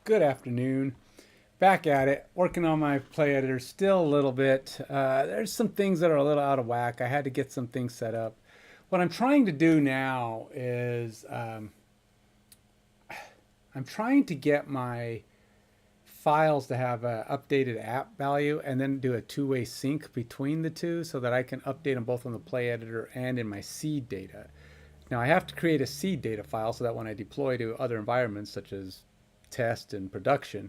Good afternoon. Back at it, working on my play editor still a little bit. There's some things that are a little out of whack. I had to get some things set up. What I'm trying to do now is I'm trying to get my files to have an updated app value and then do a two-way sync between the two so that I can update them both on the play editor and in my seed data. Now I have to create a seed data file so that when I deploy to other environments such as test and production,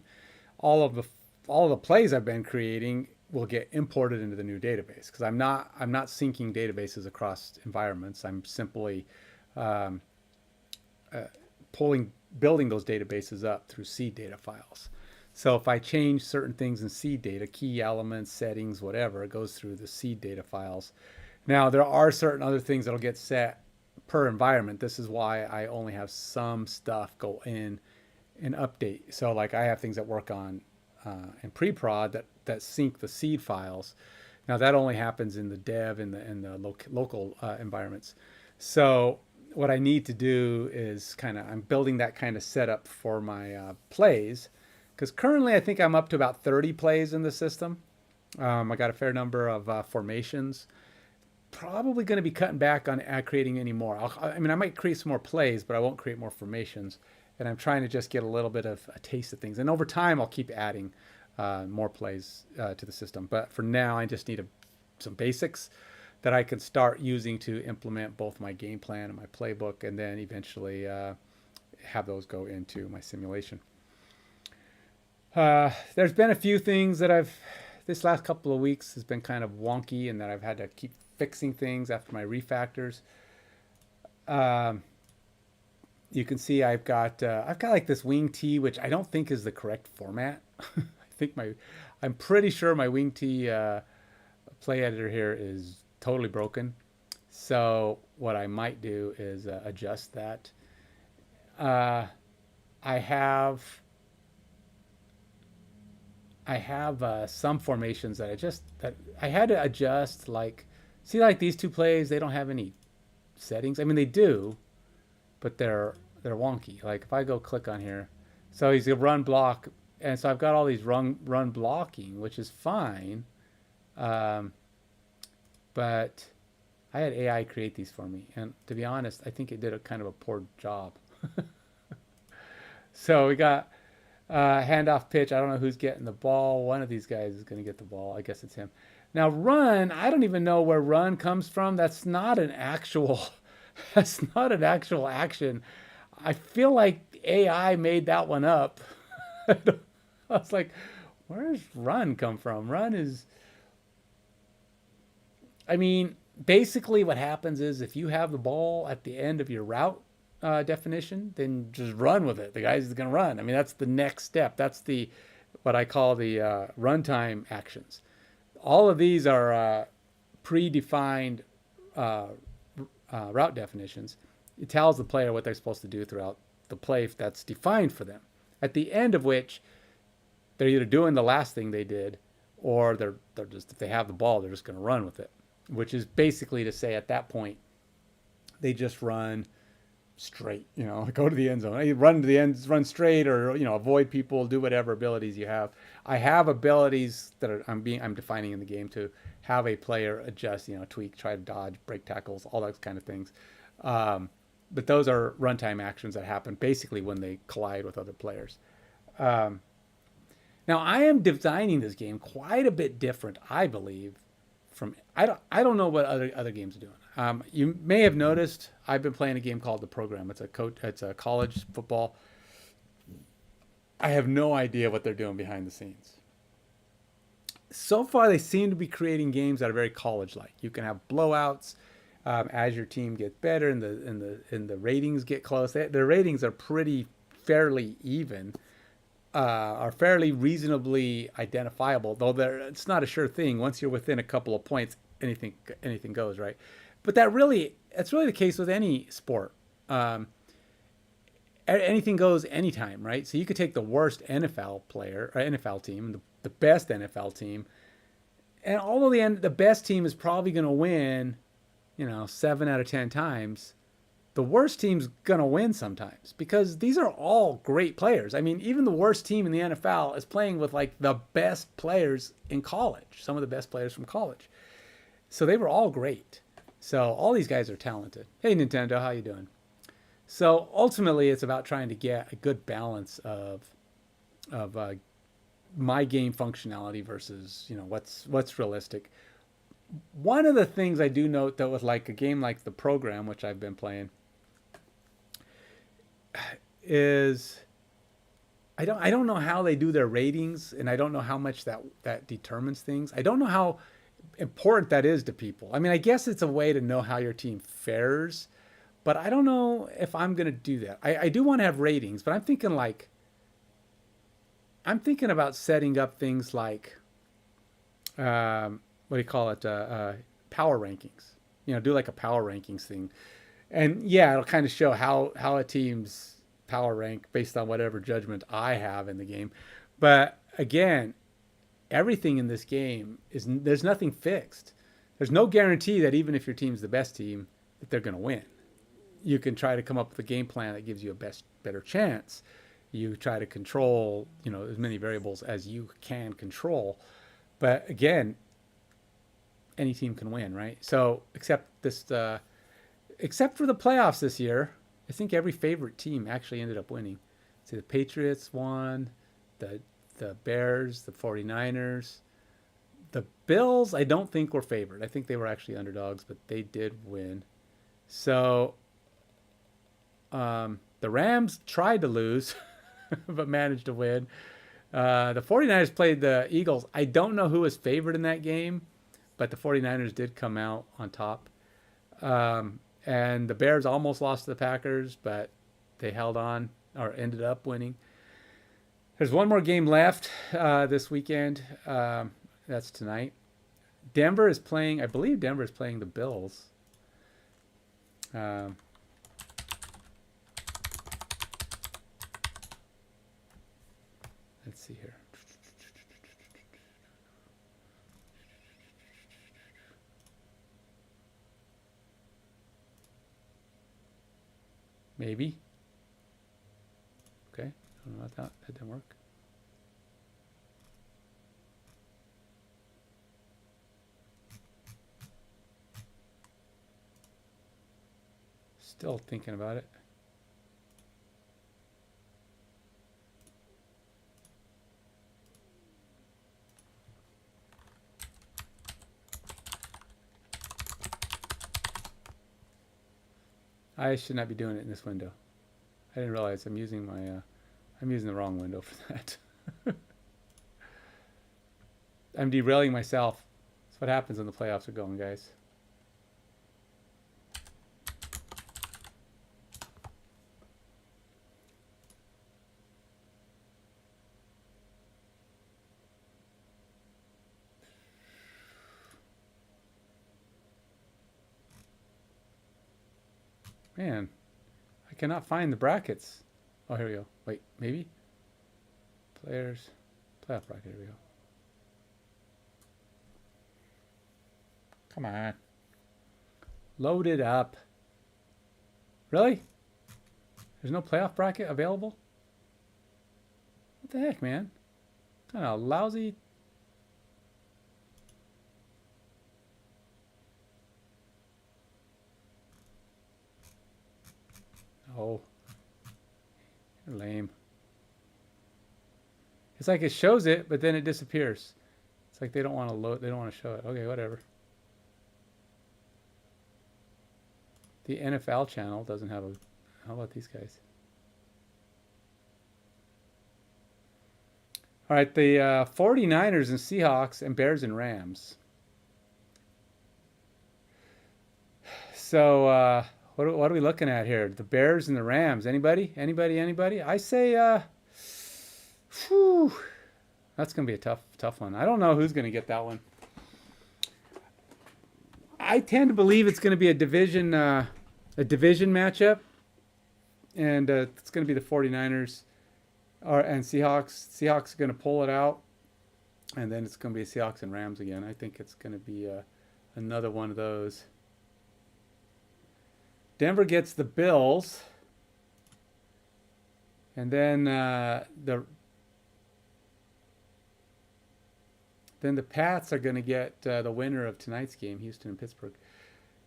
all of the all of the plays I've been creating will get imported into the new database because I'm not syncing databases across environments. I'm simply um, pulling building those databases up through seed data files. So if I change certain things in seed data, key elements, settings, whatever, it goes through the seed data files. Now there are certain other things that'll get set per environment. This is why I only have some stuff go in and update. So like I have things that work on in pre-prod that sync the seed files. Now that only happens in the dev and the local environments. So what I need to do is I'm building that kind of setup for my plays, because currently I think I'm up to about 30 plays in the system. I got a fair number of formations. Probably going to be cutting back on creating any more. I mean, I might create some more plays, but I won't create more formations. And I'm trying to just get a little bit of a taste of things. And over time, I'll keep adding more plays to the system. But for now, I just need some basics that I can start using to implement both my game plan and my playbook, and then eventually have those go into my simulation. There's been a few things that this last couple of weeks has been kind of wonky, and that I've had to keep fixing things after my refactors. You can see I've got like this wing T, which I don't think is the correct format. I'm pretty sure my wing T play editor here is totally broken. So what I might do is adjust that. I have some formations that I had to adjust. Like, see, like these two plays, they don't have any settings. I mean, they do, but they're wonky. Like if I go click on here, so he's a run block, and so I've got all these run blocking, which is fine, but I had AI create these for me, and to be honest, I think it did a kind of a poor job. So we got handoff pitch. I don't know who's getting the ball. One of these guys is going to get the ball. I guess it's him. Now run. I don't even know where run comes from. That's not an actual. That's not an actual action. I feel like AI made that one up. I was like, where does run come from? Run is, I mean, basically what happens is if you have the ball at the end of your route definition, then just run with it. The guy's going to run. I mean, that's the next step. That's what I call the runtime actions. All of these are predefined route definitions. It tells the player what they're supposed to do throughout the play that's defined for them. At the end of which, they're either doing the last thing they did, or they're just, if they have the ball, they're just going to run with it. Which is basically to say at that point, they just run straight. Go to the end zone. You run to the end, run straight, or avoid people, do whatever abilities you have. I have abilities that I'm defining in the game to have a player adjust, tweak, try to dodge, break tackles, all those kind of things. But those are runtime actions that happen basically when they collide with other players. Now I am designing this game quite a bit different, I believe, from I don't know what other games are doing. You may have noticed I've been playing a game called The Program. It's a college football. I have no idea what they're doing behind the scenes. So far, they seem to be creating games that are very college-like. You can have blowouts as your team gets better, and the ratings get close. Their ratings are fairly even, are fairly reasonably identifiable. Though it's not a sure thing. Once you're within a couple of points, anything goes, right? But that's really the case with any sport. Anything goes anytime, right? So you could take the worst NFL player or NFL team, the best NFL team, and although the best team is probably going to win, 7 out of 10 times, the worst team's going to win sometimes because these are all great players. I mean, even the worst team in the NFL is playing with like the best players in college, some of the best players from college. So they were all great. So all these guys are talented. Hey, Nintendo, how you doing? So ultimately, it's about trying to get a good balance of my game functionality versus what's realistic. One of the things I do note though with like a game like the Program, which I've been playing, is I don't know how they do their ratings, and I don't know how much that determines things. I don't know how important that is to people. I mean, I guess it's a way to know how your team fares, but I don't know if I'm going to do that. I do want to have ratings, but I'm thinking about setting up things like, what do you call it? Power rankings. Do like a power rankings thing. And yeah, it'll kind of show how a team's power rank based on whatever judgment I have in the game. But again, everything in this game there's nothing fixed. There's no guarantee that even if your team's the best team, that they're going to win. You can try to come up with a game plan that gives you a better chance. You try to control, as many variables as you can control. But again, any team can win, right? So except for the playoffs this year, I think every favorite team actually ended up winning. See, the Patriots won, the Bears, the 49ers. The Bills, I don't think were favored. I think they were actually underdogs, but they did win. So the Rams tried to lose, but managed to win. The 49ers played the Eagles. I don't know who was favored in that game, but the 49ers did come out on top. And the Bears almost lost to the Packers, but they held on or ended up winning. There's one more game left this weekend. That's tonight. Denver is playing, I believe Denver is playing the Bills. Let's see here. Maybe. Okay. I don't know about that. That didn't work. Still thinking about it. I should not be doing it in this window. I didn't realize I'm using the wrong window for that. I'm derailing myself. That's what happens when the playoffs are going, guys. Man, I cannot find the brackets. Oh, here we go. Wait, maybe? Players, playoff bracket, here we go. Come on. Load it up. Really? There's no playoff bracket available? What the heck, man? What kind of lousy... Oh, you're lame. It's like it shows it, but then it disappears. It's like they don't want to load. They don't want to show it. Okay, whatever. The NFL channel doesn't have a. How about these guys? All right, the 49ers and Seahawks and Bears and Rams. So. What are we looking at here? The Bears and the Rams. Anybody? I say, whew, that's going to be a tough one. I don't know who's going to get that one. I tend to believe it's going to be a division matchup, and it's going to be the 49ers and Seahawks. Seahawks are going to pull it out, and then it's going to be Seahawks and Rams again. I think it's going to be another one of those. Denver gets the Bills, and then the Pats are going to get the winner of tonight's game, Houston and Pittsburgh.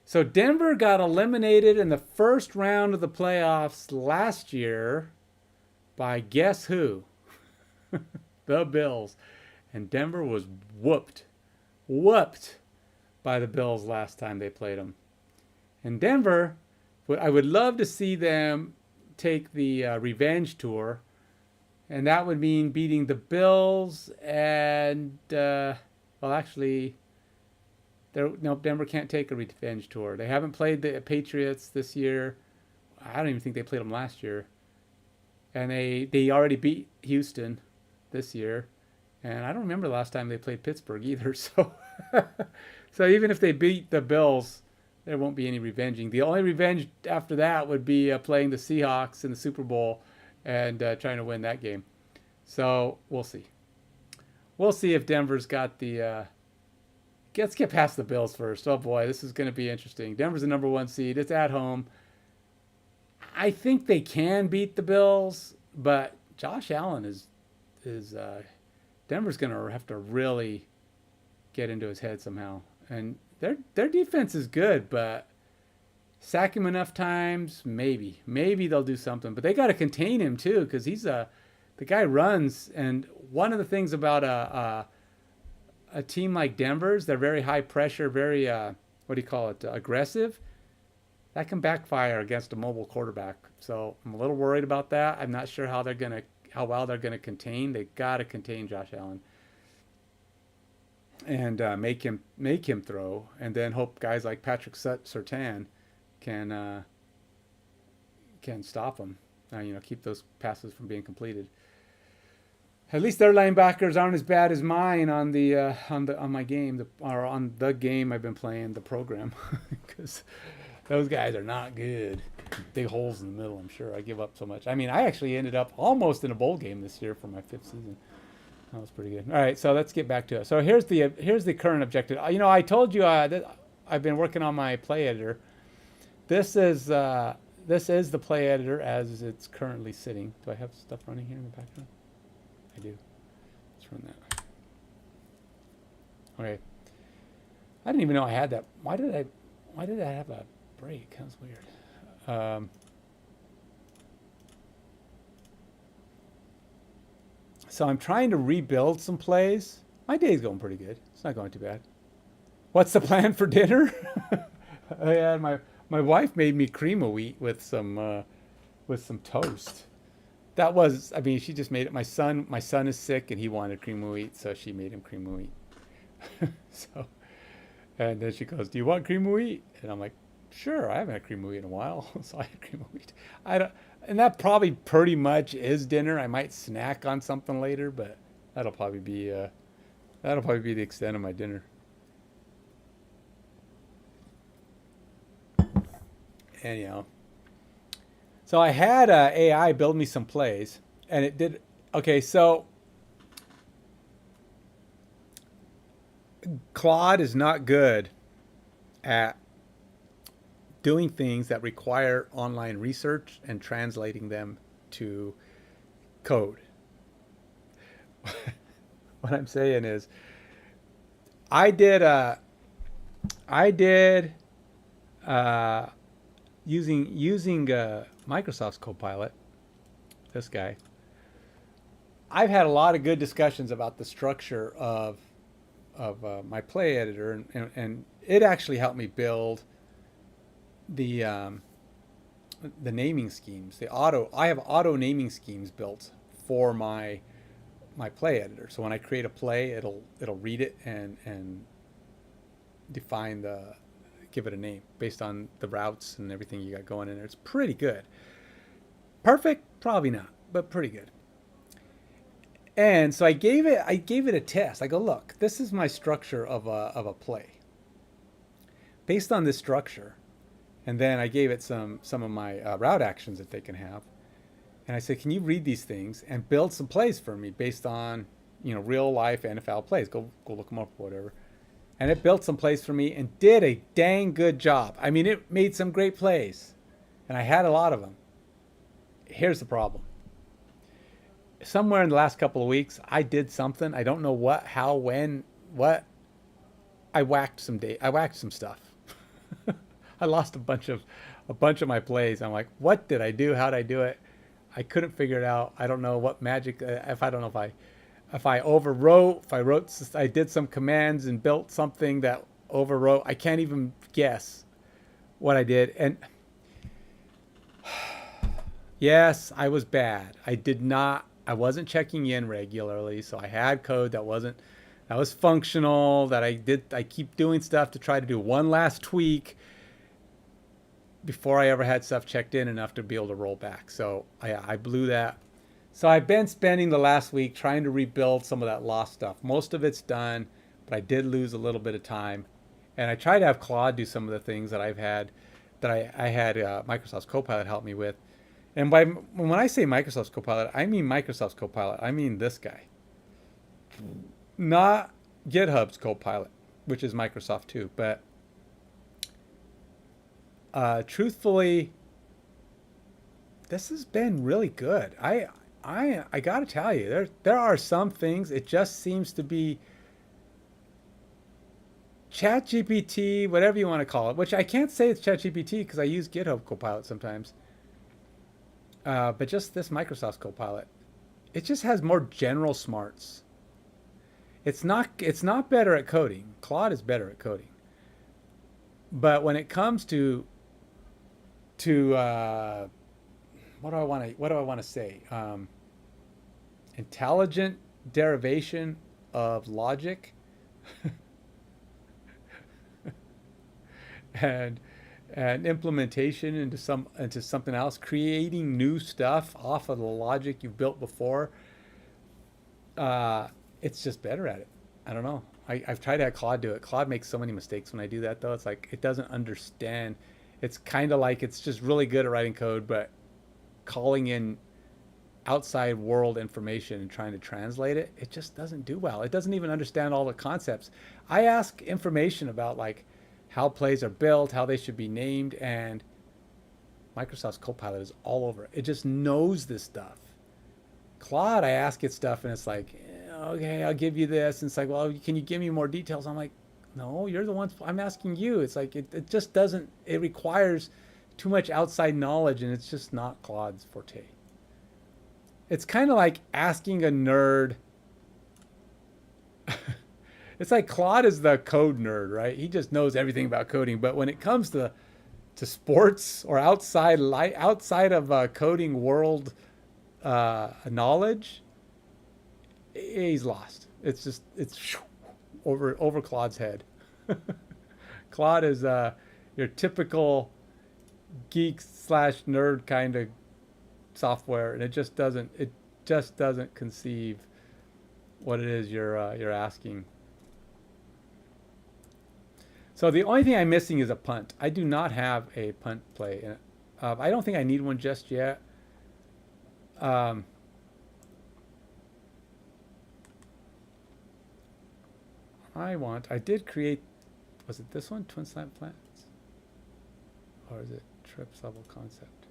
So Denver got eliminated in the first round of the playoffs last year by guess who? The Bills. And Denver was whooped by the Bills last time they played them. And Denver, I would love to see them take the revenge tour. And that would mean beating the Bills and, well, actually, Denver can't take a revenge tour. They haven't played the Patriots this year. I don't even think they played them last year. And they already beat Houston this year. And I don't remember the last time they played Pittsburgh either. So, so even if they beat the Bills, there won't be any revenging. The only revenge after that would be playing the Seahawks in the Super Bowl and trying to win that game. So we'll see. We'll see if Denver's got the... let's get past the Bills first. Oh boy, this is going to be interesting. Denver's the number 1 seed. It's at home. I think they can beat the Bills, but Josh Allen is Denver's going to have to really get into his head somehow. And their defense is good, but sack him enough times, maybe they'll do something. But they got to contain him too, because the guy runs. And one of the things about a team like Denver's, they're very high pressure, very aggressive. That can backfire against a mobile quarterback. So I'm a little worried about that. I'm not sure how well they're gonna contain. They gotta contain Josh Allen and make him throw, and then hope guys like Patrick Surtain can stop him. Keep those passes from being completed. At least their linebackers aren't as bad as mine on my game, or on the game I've been playing, the program, because those guys are not good. Big holes in the middle. I'm sure I give up so much. I mean, I actually ended up almost in a bowl game this year for my 5th season. That was pretty good. All right, so let's get back to it. So here's the current objective. I told you that I've been working on my play editor. This is the play editor as it's currently sitting. Do I have stuff running here in the background? I do. Let's run that. Okay. I didn't even know I had that. Why did I have a break? That was weird. So I'm trying to rebuild some plays. My day's going pretty good. It's not going too bad. What's the plan for dinner? My wife made me cream of wheat with some toast. She just made it. My son is sick and he wanted cream of wheat, so she made him cream of wheat. And then she goes, "Do you want cream of wheat?" And I'm like, "Sure, I haven't had cream of wheat in a while." So I had cream of wheat. And that probably pretty much is dinner. I might snack on something later, but that'll probably be the extent of my dinner. Anyhow. So I had AI build me some plays, and it did. Okay, so Claude is not good at doing things that require online research and translating them to code. What I'm saying is, I did using Microsoft's Copilot, this guy. I've had a lot of good discussions about the structure of my play editor, and it actually helped me build the naming schemes. I have auto naming schemes built for my play editor. So when I create a play, it'll read it and give it a name based on the routes and everything you got going in there. It's pretty good. Perfect? Probably not, but pretty good. And so I gave it a test. I go, look, this is my structure of a play. Based on this structure, and then I gave it some of my route actions that they can have. And I said, can you read these things and build some plays for me based on, real life NFL plays? Go look them up or whatever. And it built some plays for me and did a dang good job. I mean, it made some great plays. and I had a lot of them. Here's the problem. Somewhere in the last couple of weeks, I did something. I don't know what, how, when, what. I whacked some stuff. I lost a bunch of my plays. I'm like, what did I do? How did I do it? I couldn't figure it out. I don't know what magic. If I don't know if I overwrote, I did some commands and built something that overwrote. I can't even guess what I did. And yes, I was bad. I wasn't checking in regularly, so I had code that was functional, that I keep doing stuff to try to do one last tweak before I ever had stuff checked in enough to be able to roll back. So I blew that. So I've been spending the last week trying to rebuild some of that lost stuff. Most of it's done, but I did lose a little bit of time. And I tried to have Claude do some of the things that I had Microsoft's Copilot help me with. And when I say Microsoft's Copilot, I mean Microsoft's Copilot. I mean this guy. Not GitHub's Copilot, which is Microsoft too. But truthfully, this has been really good. I got to tell you, there are some things, it just seems to be ChatGPT, whatever you want to call it, which I can't say it's ChatGPT because I use GitHub Copilot sometimes. But just this Microsoft's Copilot, it just has more general smarts. It's not better at coding. Claude is better at coding. But when it comes to what do I want to say? Intelligent derivation of logic and implementation into something else, creating new stuff off of the logic you've built before. It's just better at it. I don't know. I've tried to have Claude do it. Claude makes so many mistakes when I do that, though. It's like it doesn't understand. It's kind of like it's just really good at writing code, but calling in outside world information and trying to translate it, it just doesn't do well. It doesn't even understand all the concepts. I ask information about like how plays are built, how they should be named, and Microsoft's Copilot is all over it. It just knows this stuff. Claude, I ask it stuff and it's like, okay, I'll give you this. And it's like, well, can you give me more details? I'm like, no, you're the ones, I'm asking you. It's like, it just doesn't, it requires too much outside knowledge, and it's just not Claude's forte. It's kind of like asking a nerd. It's like Claude is the code nerd, right? He just knows everything about coding. But when it comes to sports or outside of coding world knowledge, he's lost. It's over Claude's head. Claude is your typical geek / nerd kind of software, and it just doesn't conceive what it is you're asking. So the only thing I'm missing is a punt. I do not have a punt play. I don't think I need one just yet. I did create, was it this one? Twin Slant Plants? Or is it Trips Level Concept?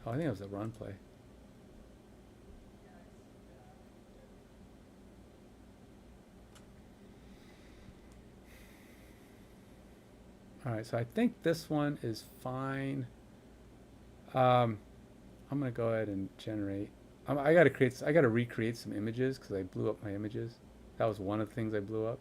Oh, I think it was a run play. All right, so I think this one is fine. I'm gonna go ahead and generate. I gotta recreate some images because I blew up my images. That was one of the things I blew up.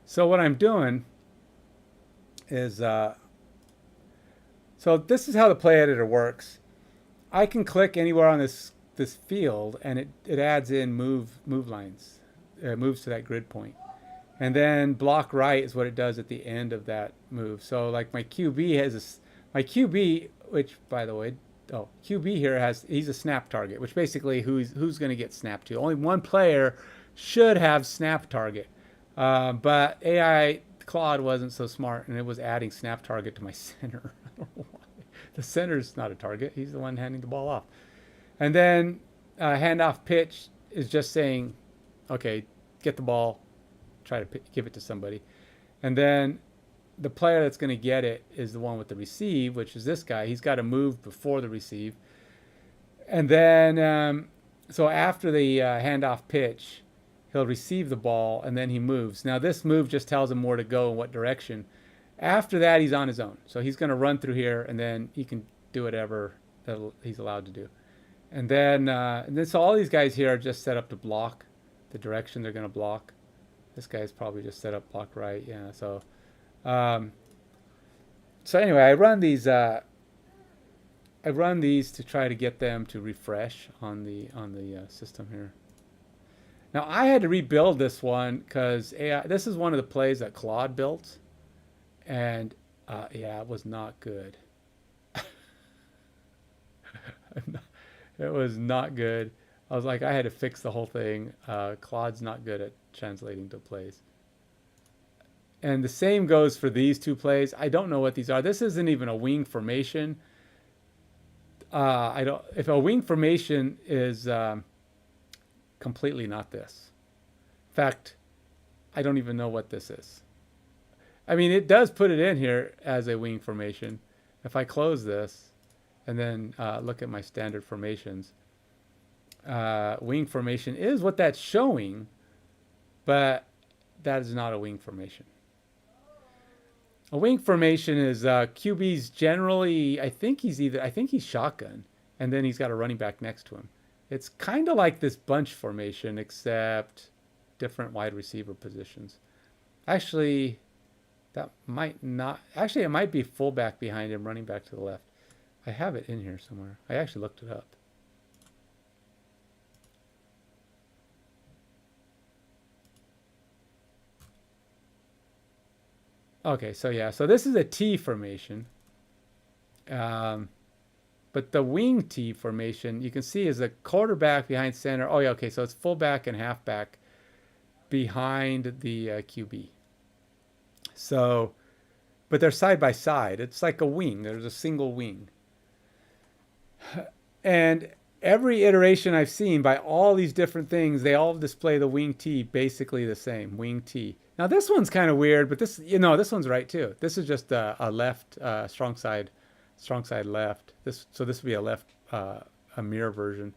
So what I'm doing is, so this is how the play editor works. I can click anywhere on this field, and it adds in move lines. It moves to that grid point. And then block right is what it does at the end of that move. So like my QB has my QB, which by the way, QB here he's a snap target, which basically who's going to get snapped to. Only one player should have snap target. But AI Claude wasn't so smart, and it was adding snap target to my center. I don't know why. The center's not a target. He's the one handing the ball off. And then handoff pitch is just saying, okay, get the ball, try to give it to somebody. And then the player that's going to get it is the one with the receive, which is this guy. He's got to move before the receive. And then, so after the handoff pitch, he'll receive the ball and then he moves. Now, this move just tells him where to go and what direction. After that, he's on his own. So he's going to run through here and then he can do whatever that he's allowed to do. And then so all these guys here are just set up to block the direction they're going to block. This guy's probably just set up block right. Yeah. So anyway, I run these to try to get them to refresh on the system here. Now I had to rebuild this one because this is one of the plays that Claude built, and yeah, it was not good. It was not good. I was like, I had to fix the whole thing. Claude's not good at translating to plays. And the same goes for these two plays. I don't know what these are. This isn't even a wing formation. If a wing formation is completely not this. In fact, I don't even know what this is. I mean, it does put it in here as a wing formation. If I close this and then look at my standard formations, wing formation is what that's showing, but that is not a wing formation. A wing formation is QB's generally, I think he's shotgun, and then he's got a running back next to him. It's kind of like this bunch formation, except different wide receiver positions. Actually, that might not, actually it might be fullback behind him, running back to the left. I have it in here somewhere. I actually looked it up. Okay, so yeah, so this is a T formation. But the wing T formation, you can see is a quarterback behind center. Oh yeah, okay, so it's fullback and halfback behind the QB. So, but they're side by side. It's like a wing. There's a single wing. And every iteration I've seen by all these different things, they all display the wing T basically the same, wing T. Now this one's kind of weird, but this one's right too. This is just a left strong side left. This would be a left a mirror version.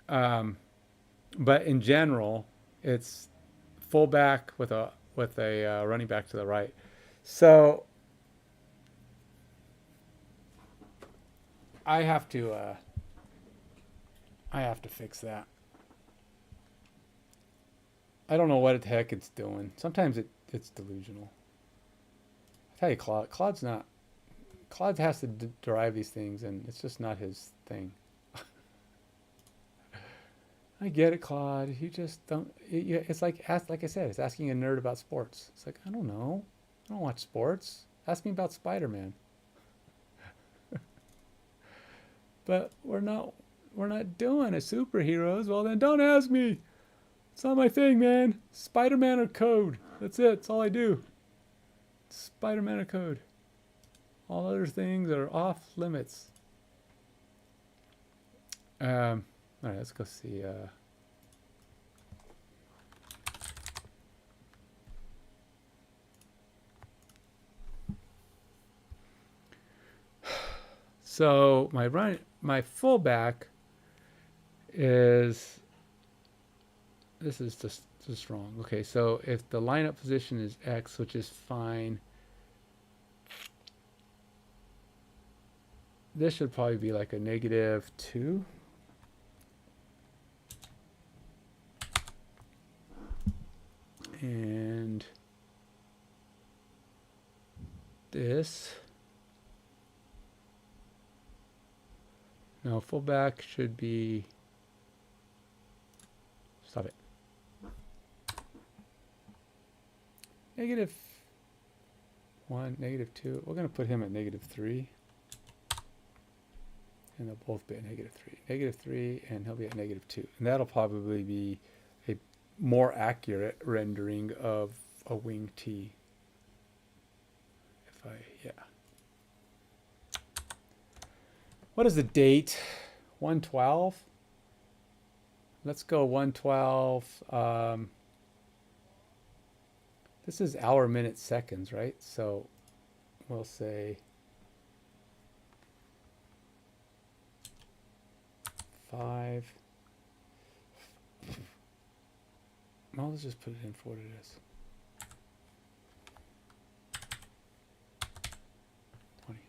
But in general, it's fullback with a running back to the right. So I have to fix that. I don't know what the heck it's doing. Sometimes it's delusional. I tell you, Claude has to derive these things, and it's just not his thing. I get it, Claude. You just don't. It's like I said, it's asking a nerd about sports. It's like, I don't know. I don't watch sports. Ask me about Spider-Man. But we're not doing a superheroes. Well, then don't ask me. It's not my thing, man. Spider-Man or code. That's it. That's all I do. Spider-Man or code. All other things are off limits. All right, let's go see. So my fullback is, this is just wrong. Okay, so if the lineup position is X, which is fine, this should probably be like a -2. And this, no, fullback should be, stop it, -1, -2. We're going to put him at -3. And they'll both be at -3. -3, and he'll be at -2. And that'll probably be a more accurate rendering of a wing T. If I, yeah. What is the date? 112? Let's go 112. This is hour, minute, seconds, right? So we'll say 5. Well, let's just put it in for what it is. 20.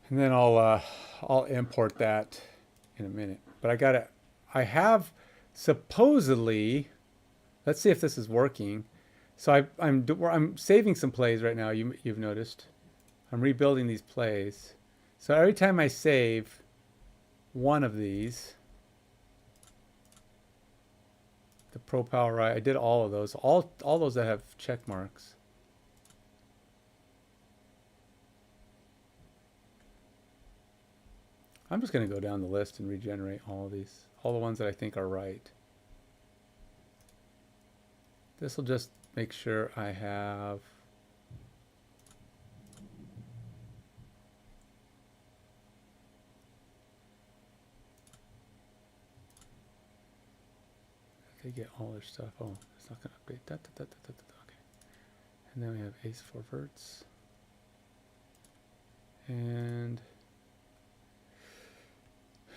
And then I'll import that in a minute. But I have supposedly, let's see if this is working. So I'm saving some plays right now. You've noticed, I'm rebuilding these plays. So every time I save one of these, the Pro Power Right, I did all of those, all those that have check marks. I'm just going to go down the list and regenerate all of these, all the ones that I think are right. This will just make sure I have they get all their stuff. Oh, it's not going to upgrade that. Okay. And then we have ace 4 verts. And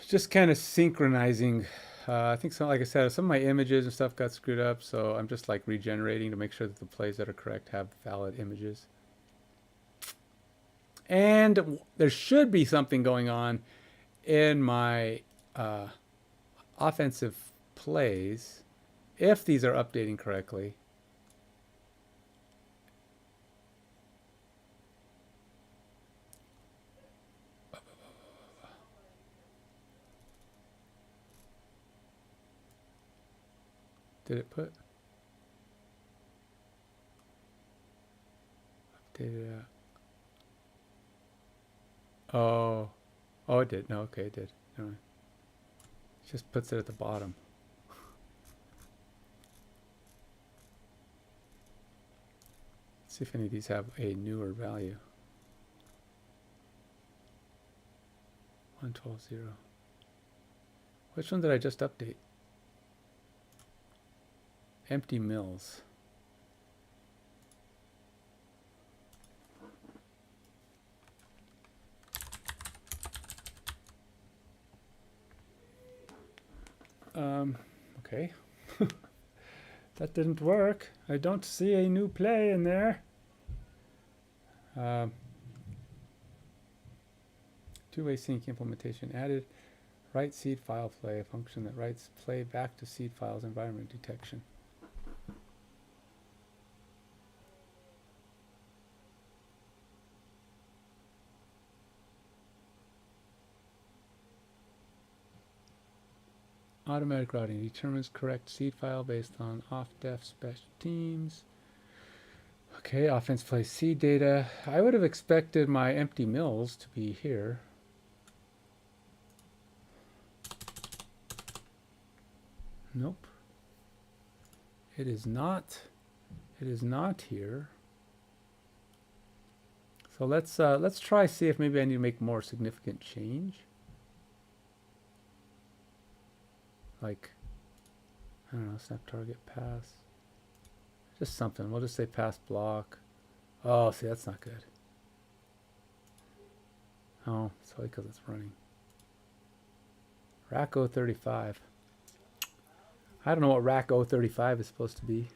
just kind of synchronizing. I think so, like I said, some of my images and stuff got screwed up, so I'm just like regenerating to make sure that the plays that are correct have valid images. And there should be something going on in my offensive plays if these are updating correctly. Did it put? Updated out. Oh, it did. No, okay, it did. Never mind. It just puts it at the bottom. Let's see if any of these have a newer value. 112.0. Which one did I just update? Empty mills. Okay. That didn't work. I don't see a new play in there. Two-way sync implementation added. Write seed file play, a function that writes play back to seed files environment detection. Automatic routing determines correct seed file based on off-def spec teams. Okay, offense plays seed data. I would have expected my empty mills to be here. Nope. It is not. It is not here. So let's try see if maybe I need to make more significant change. Like, I don't know, snap target pass. Just something. We'll just say pass block. Oh, see, that's not good. Oh, it's probably because it's running. Rack 035. I don't know what Rack 035 is supposed to be.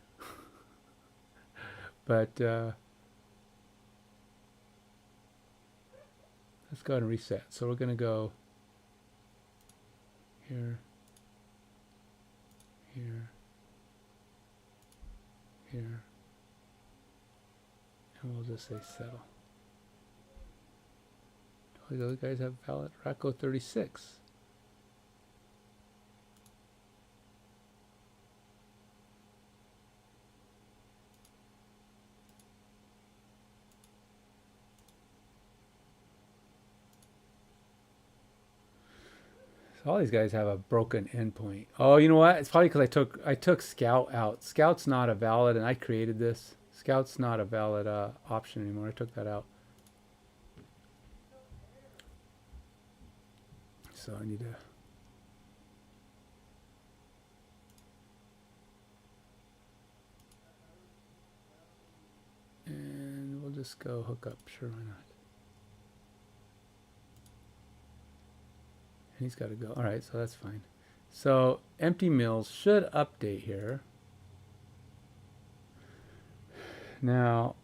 But let's go ahead and reset. So we're going to go here, here, here, and we'll just say settle. All the other guys have valid Rack 036. So all these guys have a broken endpoint. Oh, you know what? It's probably because I took Scout out. Scout's not a valid, and I created this. Scout's not a valid option anymore. I took that out. So I need to. And we'll just go hook up. Sure, why not? And he's got to go. All right, so that's fine. So empty mills should update here. Now,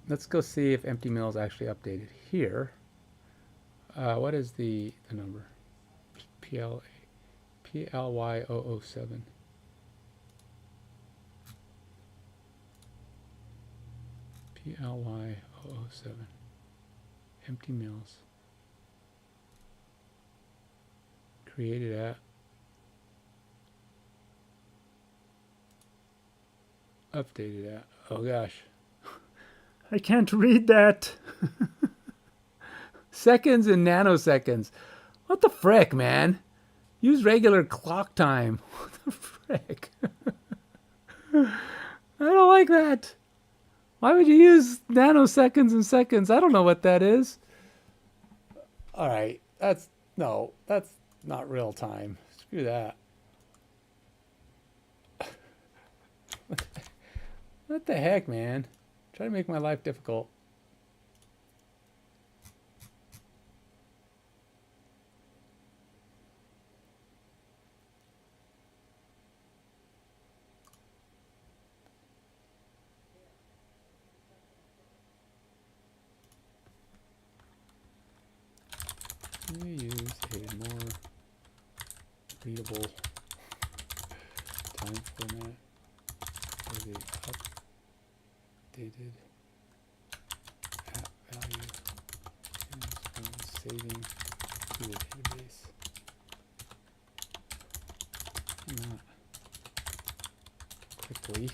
let's go see if empty mills actually updated here. What is the number? PLY007. PLY007. Empty mills. Created at. Updated at. Oh gosh. I can't read that. Seconds and nanoseconds. What the frick, man? Use regular clock time. What the frick? I don't like that. Why would you use nanoseconds and seconds? I don't know what that is. All right. That's not real time. Screw that. What the heck, man? Try to make my life difficult. We use a more readable time format for the updated app value and saving to the database. Not quickly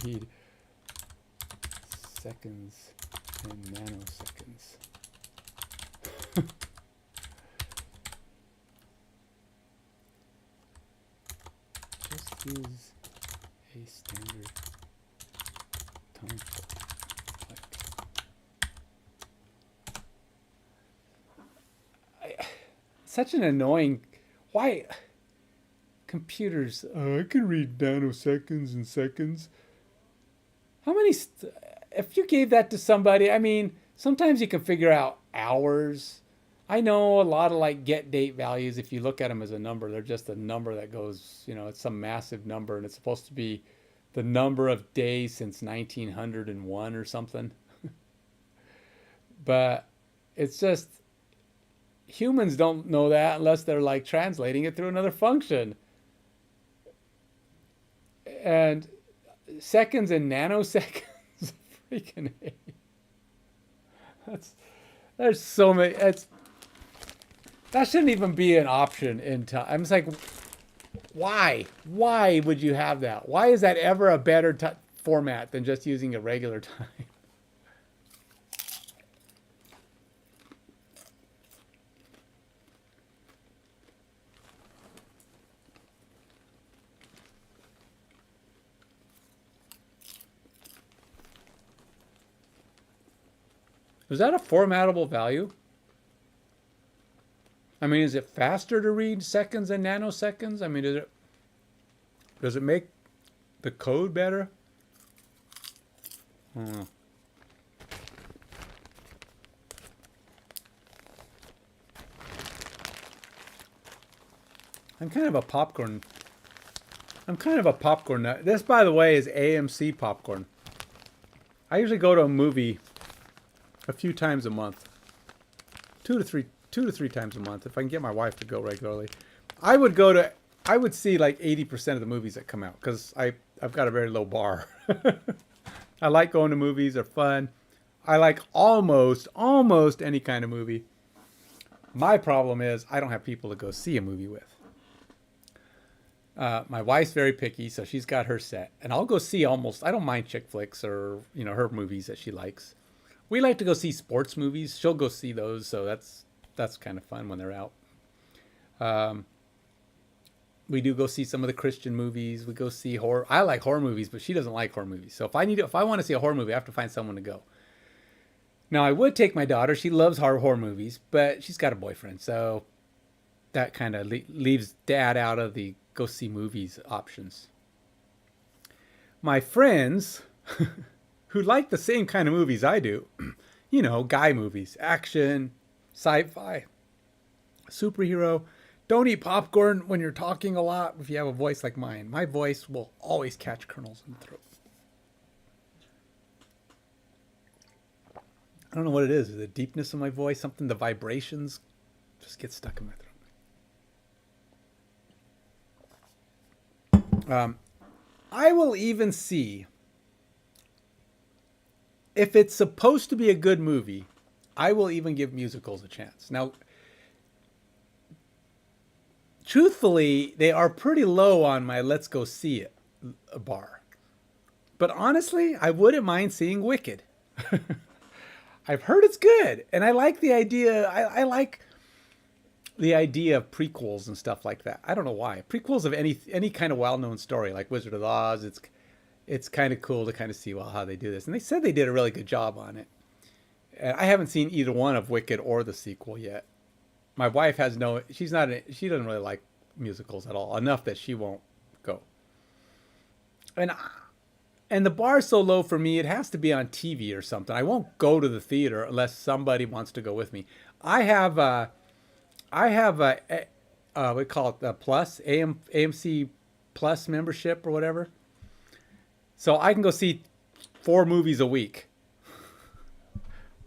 read seconds and nanoseconds. Use a standard time such an annoying. Why computers? I can read nanoseconds and seconds. How many? If you gave that to somebody, I mean, sometimes you can figure out hours. I know a lot of like get date values, if you look at them as a number, they're just a number that goes, you know, it's some massive number and it's supposed to be the number of days since 1901 or something. But it's just, humans don't know that unless they're like translating it through another function. And seconds and nanoseconds, freaking A. There's so many, that shouldn't even be an option in time. I'm just like, why? Why would you have that? Why is that ever a better format than just using a regular time? Is that a formatable value? I mean, is it faster to read seconds and nanoseconds? I mean, does it make the code better? I don't know. I'm kind of a popcorn nut. This, by the way, is AMC popcorn. I usually go to a movie a few times a month. Two to three times a month if I can get my wife to go regularly. I would see like 80% of the movies that come out because I've got a very low bar. I like going to movies. They're fun. I like almost any kind of movie. My problem is I don't have people to go see a movie with. My wife's very picky, so she's got her set. And I'll go see I don't mind chick flicks or, you know, her movies that she likes. We like to go see sports movies. She'll go see those, so that's that's kind of fun when they're out. Um, we do go see some of the Christian movies. We go see horror. I like horror movies, but she doesn't like horror movies. So if I want to see a horror movie, I have to find someone to go. Now I would take my daughter. She loves horror movies, but she's got a boyfriend, so that kind of leaves dad out of the go see movies options. My friends who like the same kind of movies I do, guy movies, action, sci-fi, superhero. Don't eat popcorn when you're talking a lot if you have a voice like mine. My voice will always catch kernels in the throat. I don't know what it is. The deepness of my voice, something, the vibrations just get stuck in my throat. I will even see if it's supposed to be a good movie. I will even give musicals a chance. Now, truthfully, they are pretty low on my let's go see it bar. But honestly, I wouldn't mind seeing Wicked. I've heard it's good, and I like the idea. I like the idea of prequels and stuff like that. I don't know why. Prequels of any kind of well-known story, like Wizard of Oz, it's kind of cool to kind of see how they do this. And they said they did a really good job on it. And I haven't seen either one of Wicked or the sequel yet. My wife she doesn't really like musicals at all, enough that she won't go. And the bar is so low for me, it has to be on TV or something. I won't go to the theater unless somebody wants to go with me. I have a we call it the Plus, AMC Plus membership or whatever. So I can go see 4 movies a week.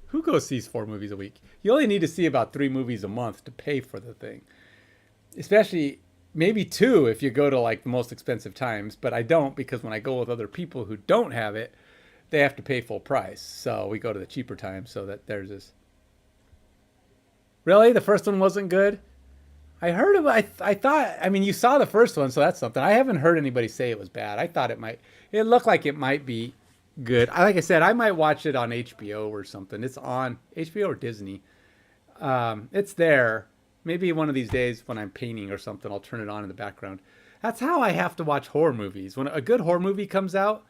Who goes sees 4 movies a week? You only need to see about 3 movies a month to pay for the thing. Especially maybe 2 if you go to like the most expensive times, but I don't, because when I go with other people who don't have it, they have to pay full price. So we go to the cheaper times so that there's this. Really? The first one wasn't good? I heard of it. I thought, I mean, you saw the first one, so that's something. I haven't heard anybody say it was bad. I thought it looked like it might be good. Like I said, I might watch it on HBO or something. It's on HBO or Disney. It's there. Maybe one of these days when I'm painting or something, I'll turn it on in the background. That's how I have to watch horror movies. When a good horror movie comes out,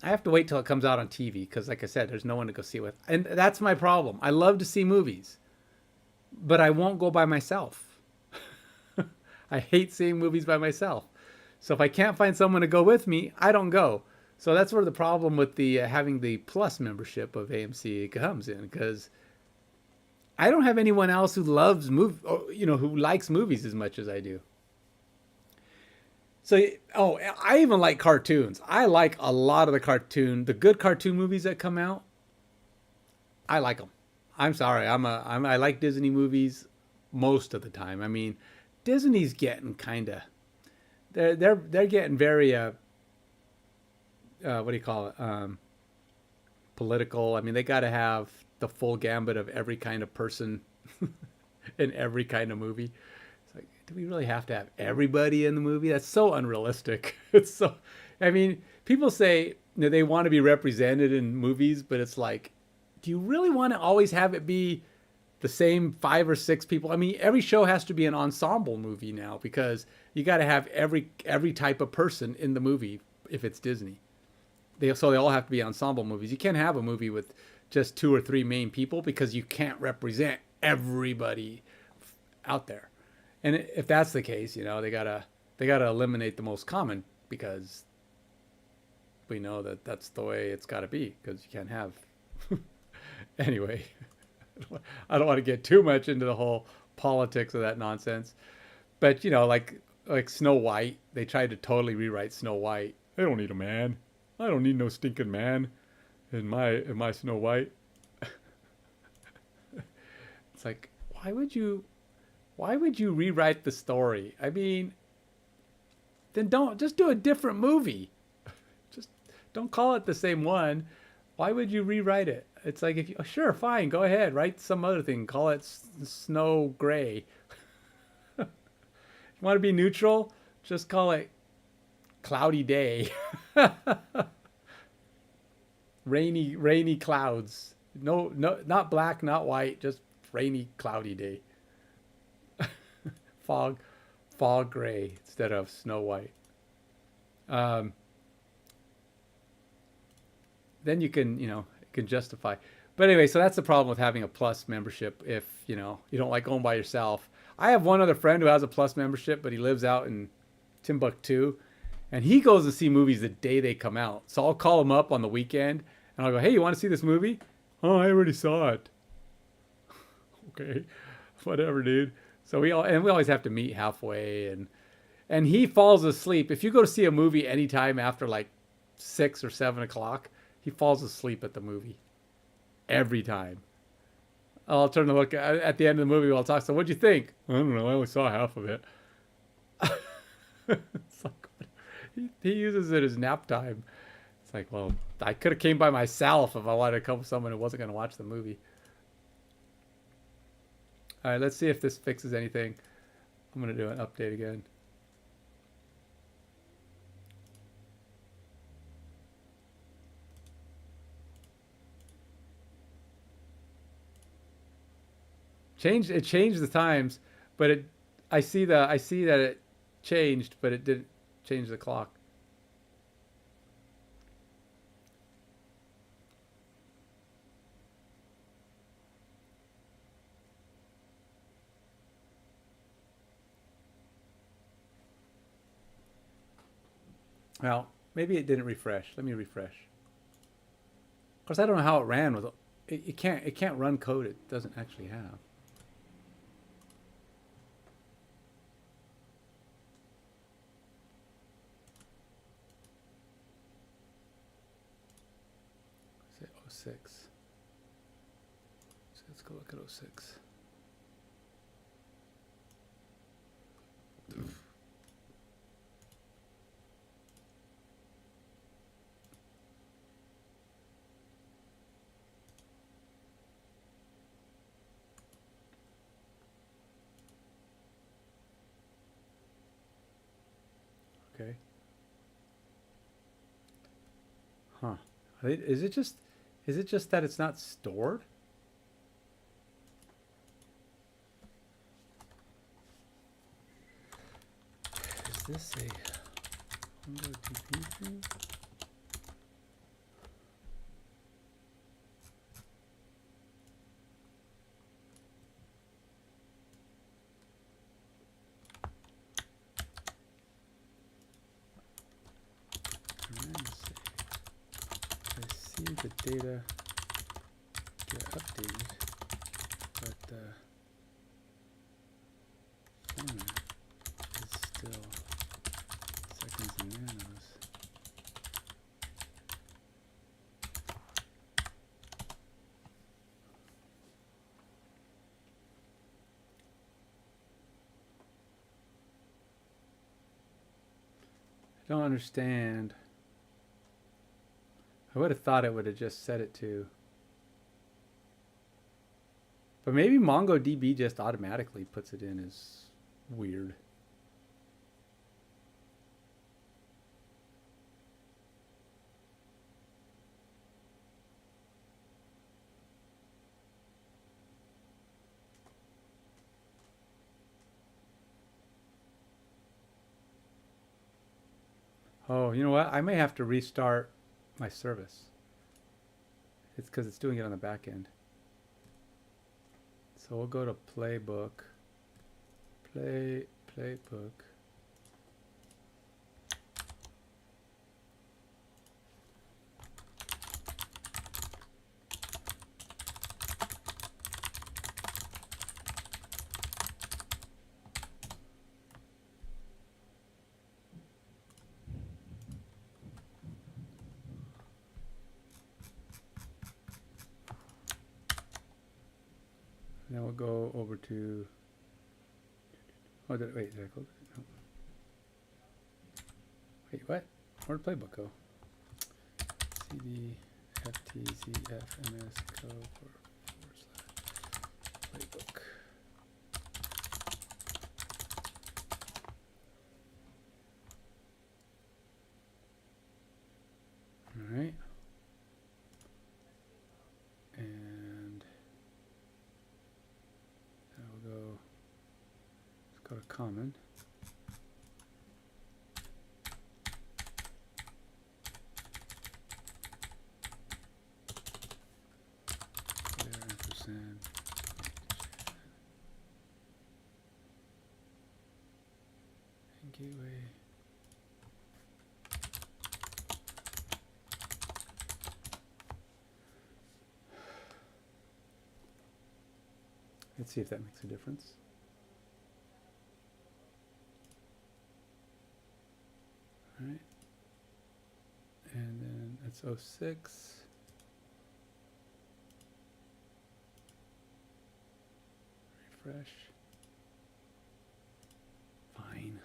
I have to wait till it comes out on TV because, like I said, there's no one to go see it with. And that's my problem. I love to see movies, but I won't go by myself. I hate seeing movies by myself. So if I can't find someone to go with me, I don't go. So that's where the problem with the having the Plus membership of AMC comes in, because I don't have anyone else who loves who likes movies as much as I do. So, I even like cartoons. I like a lot of the good cartoon movies that come out. I like them. I'm sorry. I like Disney movies most of the time. I mean, Disney's getting kind of, they're getting very, what do you call it? Political. I mean, they got to have the full gambit of every kind of person in every kind of movie. It's like, do we really have to have everybody in the movie? That's so unrealistic. It's so, I mean, people say they want to be represented in movies, but it's like, do you really want to always have it be the same 5 or 6 people? I mean, every show has to be an ensemble movie now, because you got to have every type of person in the movie if it's Disney. So they all have to be ensemble movies. You can't have a movie with just 2 or 3 main people, because you can't represent everybody out there. And if that's the case, they gotta eliminate the most common, because we know that that's the way it's got to be, because you can't have. Anyway, I don't want to get too much into the whole politics of that nonsense, but like Snow White, they tried to totally rewrite Snow White. I don't need a man. I don't need no stinking man in my Snow White. It's like, why would you rewrite the story? I mean, then just do a different movie. Just don't call it the same one. Why would you rewrite it? It's like, sure, fine, go ahead, write some other thing. Call it Snow Gray. You want to be neutral? Just call it Cloudy Day. Rainy clouds. No, not black, not white, just rainy, cloudy day. Fog gray instead of snow white. Then you can justify. But anyway, so that's the problem with having a Plus membership if, you don't like going by yourself. I have one other friend who has a Plus membership, but he lives out in Timbuktu, and he goes to see movies the day they come out. So I'll call him up on the weekend, and I'll go, hey, you want to see this movie? Oh, I already saw it. Okay, whatever, dude. So we always have to meet halfway, and he falls asleep. If you go to see a movie anytime after like 6 or 7 o'clock, he falls asleep at the movie every time. I'll turn to look at the end of the movie. I'll talk. So what'd you think? I don't know. I only saw half of it. It's like, he uses it as nap time. It's like, well, I could have came by myself if I wanted to come with someone who wasn't going to watch the movie. All right, let's see if this fixes anything. I'm going to do an update again. It changed the times, but I see that it changed, but it didn't change the clock. Well, maybe it didn't refresh. Let me refresh. Of course, I don't know how it ran with it. It can't run code it doesn't actually have. Say 06. So let's go look at 06. Okay. Huh. Is it just that it's not stored? Is this a MongoDB thing? The data get updated, but the format is still seconds and nanos. I don't understand. I would have thought it would have just set it to. But maybe MongoDB just automatically puts it in as weird. Oh, you know what? I may have to restart my service. It's because it's doing it on the back end. So we'll go to playbook. Playbook. Now we'll go over to. Oh, wait, did I close it? No. Wait, what? Where'd playbook go? CD FTZF MS code / playbook. All right. common. Gateway. Let's see if that makes a difference. All right. And then that's 06. Refresh. Fine.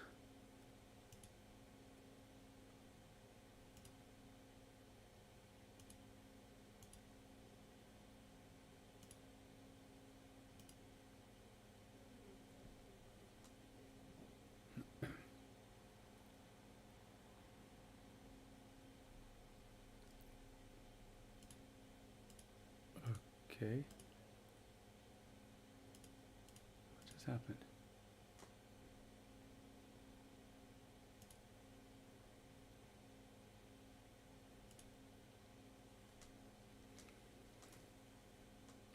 Okay. What just happened?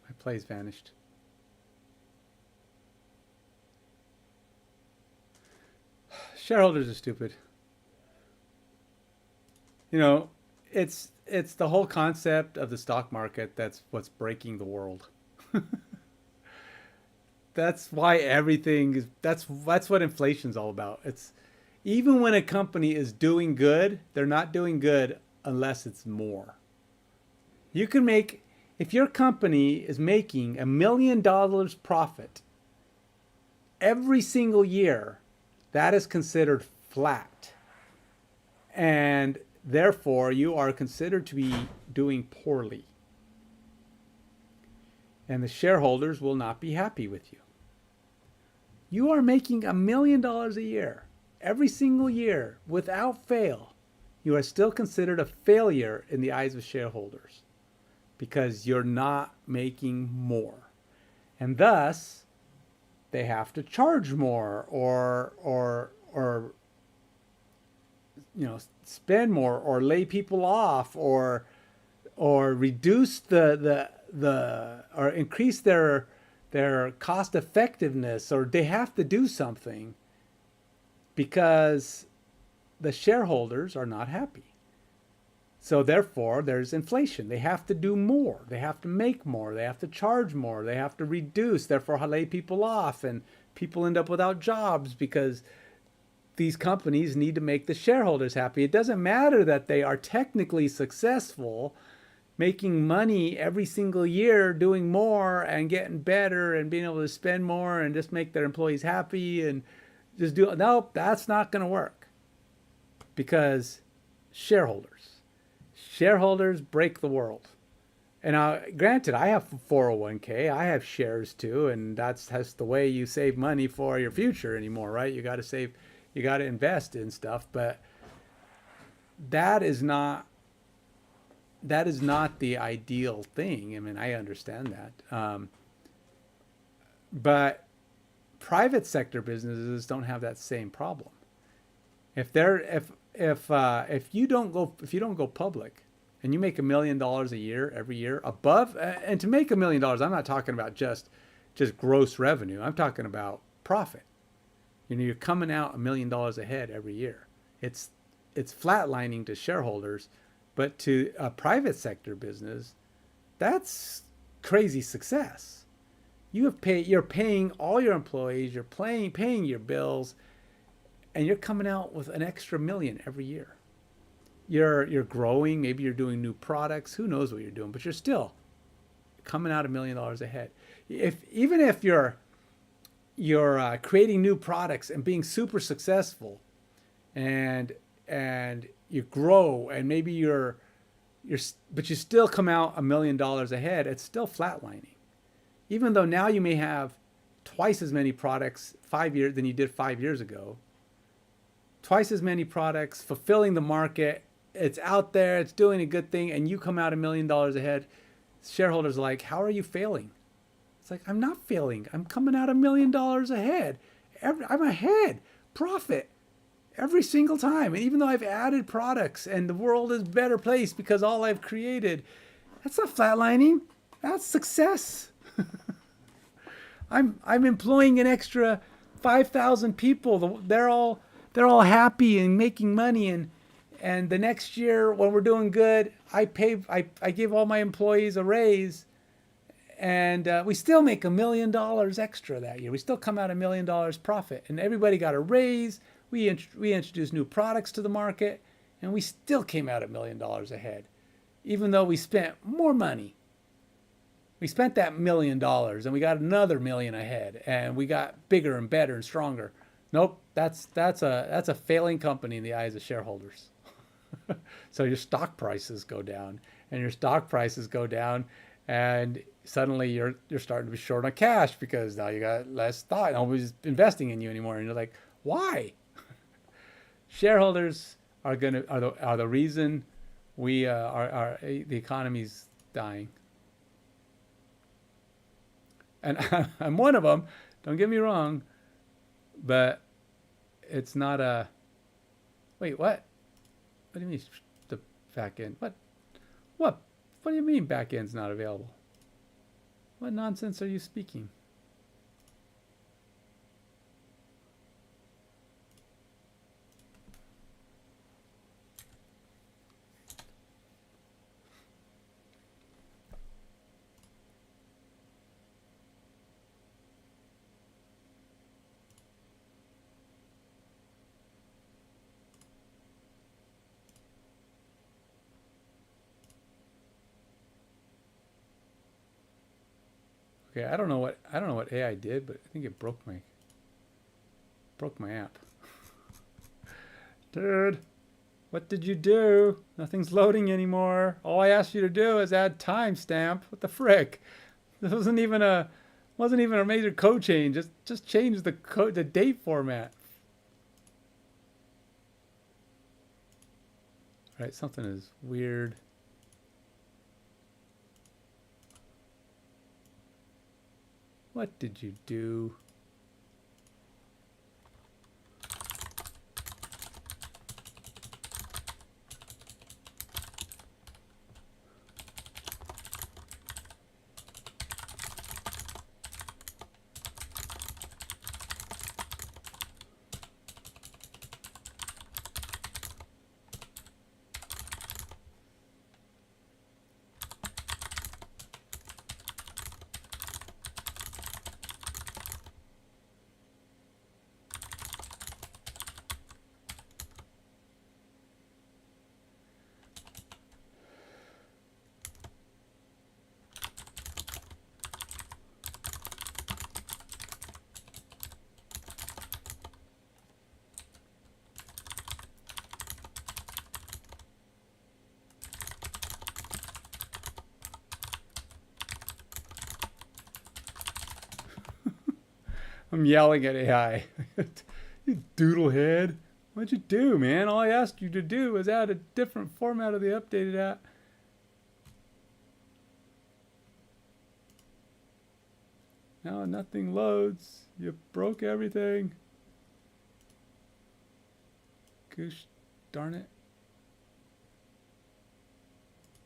My play's vanished. Shareholders are stupid. You know, it's the whole concept of the stock market that's what's breaking the world. That's why everything is that's what inflation's all about. It's even when a company is doing good, they're not doing good unless it's more. You can make if your company is making $1 million profit every single year, that is considered flat. And therefore, you are considered to be doing poorly. And the shareholders will not be happy with you. You are making $1 million a year, every single year, without fail. You are still considered a failure in the eyes of shareholders because you're not making more. And thus, they have to charge more or you know, spend more or lay people off or reduce the or increase their cost effectiveness, or they have to do something because the shareholders are not happy. So therefore there's inflation. They have to do more, they have to make more, they have to charge more, they have to reduce, therefore lay people off, and people end up without jobs because these companies need to make the shareholders happy. It doesn't matter that they are technically successful, making money every single year, doing more and getting better and being able to spend more and just make their employees happy and just do it. Nope, that's not going to work because shareholders break the world. And now, granted, I have 401k, I have shares too, and that's the way you save money for your future anymore, right? You got to save. You got to invest in stuff, but that is not the ideal thing. I mean, I understand that, but private sector businesses don't have that same problem. If you don't go public, and you make $1 million a year every year above, and to make $1 million, I'm not talking about just gross revenue. I'm talking about profit. You know, you're coming out $1 million ahead every year. It's flatlining to shareholders, but to a private sector business, that's crazy success. You're paying all your employees, you're paying your bills, and you're coming out with an extra $1 million every year. You're growing. Maybe you're doing new products. Who knows what you're doing? But you're still coming out $1 million ahead. Even if you're creating new products and being super successful, and you grow, and maybe but you still come out $1 million ahead, it's still flatlining. Even though now you may have twice as many products 5 years than you did 5 years ago, twice as many products, fulfilling the market, it's out there, it's doing a good thing, and you come out $1 million ahead. Shareholders are like, how are you failing? It's like, I'm not failing. I'm coming out $1 million ahead I'm ahead, profit every single time. And even though I've added products and the world is a better place because all I've created, that's not flatlining. That's success. I'm employing an extra 5,000 people. They're all happy and making money, and the next year when we're doing good, I give all my employees a raise, and we still make $1 million extra that year. We still come out $1 million profit, and everybody got a raise. We introduced new products to the market, and we still came out $1 million ahead, even though we spent more money. We spent that $1 million, and we got another million ahead, and we got bigger and better and stronger. Nope, that's a failing company in the eyes of shareholders. So your stock prices go down, and suddenly you're starting to be short on cash because now you got less stock. Nobody's investing in you anymore, and you're like, why? Shareholders are the reason we the economy's dying, and I'm one of them. Don't get me wrong, but it's not a. Wait, what? What do you mean the back end? What? What do you mean back end's not available? What nonsense are you speaking? Okay, I don't know what AI did, but I think it broke my app. Dude, what did you do? Nothing's loading anymore. All I asked you to do is add timestamp. What the frick? This wasn't even a major code change. Just change the date format. All right, something is weird. What did you do? I'm yelling at AI. You doodlehead. What'd you do, man? All I asked you to do was add a different format of the updated app. Now nothing loads. You broke everything. Gosh darn it.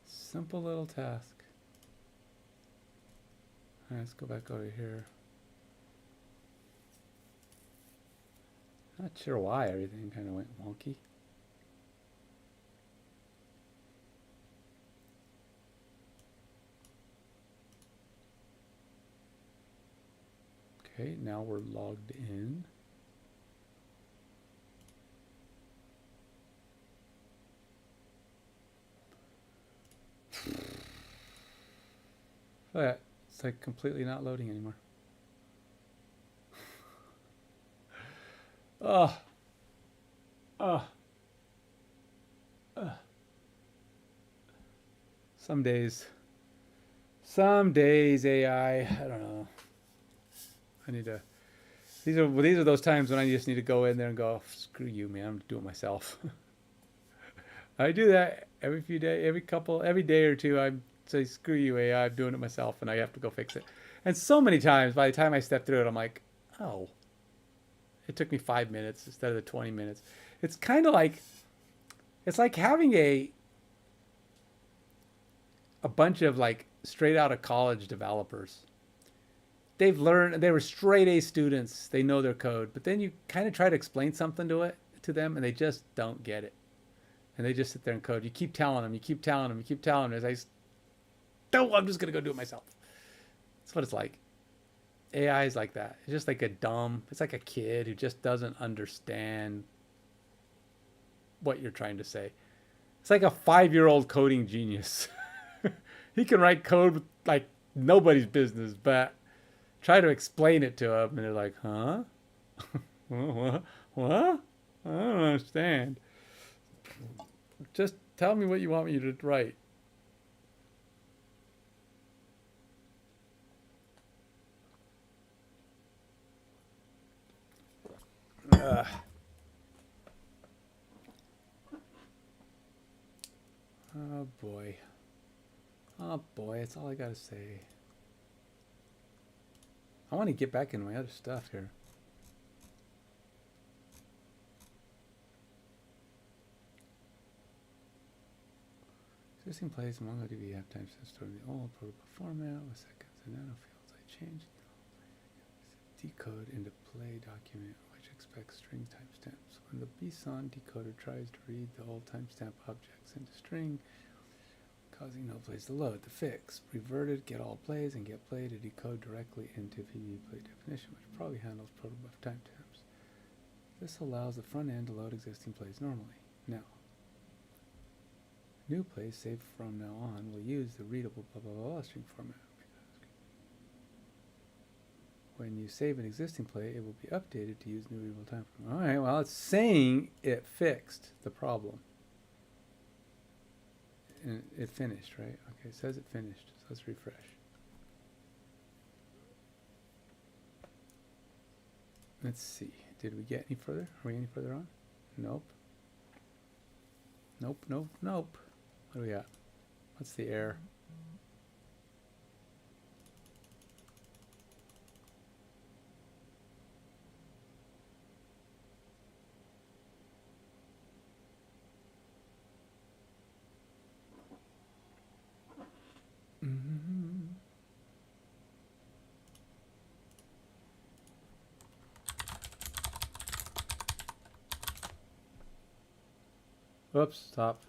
Simple little task. All right, let's go back over here. Not sure why everything kind of went wonky. Okay, now we're logged in. Oh, it's like completely not loading anymore. Some days AI, I don't know. I need to. These are those times when I just need to go in there and go, screw you, man. I'm doing it myself. I do that every few days, every day or two. I say, screw you, AI. I'm doing it myself, and I have to go fix it. And so many times, by the time I step through it, I'm like, oh. It took me 5 minutes instead of the 20 minutes. It's kind of like, it's like having a bunch of like straight out of college developers. They've learned, they were straight A students. They know their code, but then you kind of try to explain something to them and they just don't get it. And they just sit there and code. You keep telling them, you keep telling them, you keep telling them. It's like, no, I'm just going to go do it myself. That's what it's like. AI is like that. It's just like it's like a kid who just doesn't understand what you're trying to say. It's like a 5-year-old coding genius. He can write code like nobody's business, but try to explain it to them, and they're like, huh? What? I don't understand. Just tell me what you want me to write. Oh boy. Oh boy, that's all I gotta say. I want to get back into my other stuff here. Existing plays in MongoDB have timestamps stored in the old protocol format with seconds and nanofields. I changed decode into play document which expects string timestamps. When the BSON decoder tries to read the old timestamp objects into string, causing no plays to load. The fix: reverted get all plays and get play to decode directly into VB play definition, which probably handles protobuf timestamps. This allows the front end to load existing plays normally. Now, new plays saved from now on will use the readable blah blah blah string format. When you save an existing play, it will be updated to use new readable time format. All right, well, it's saying it fixed the problem. And it finished, right? Okay, it says it finished. So let's refresh. Let's see. Did we get any further? Are we any further on? Nope. Nope, nope, nope. What do we got? What's the error? Oops, stop.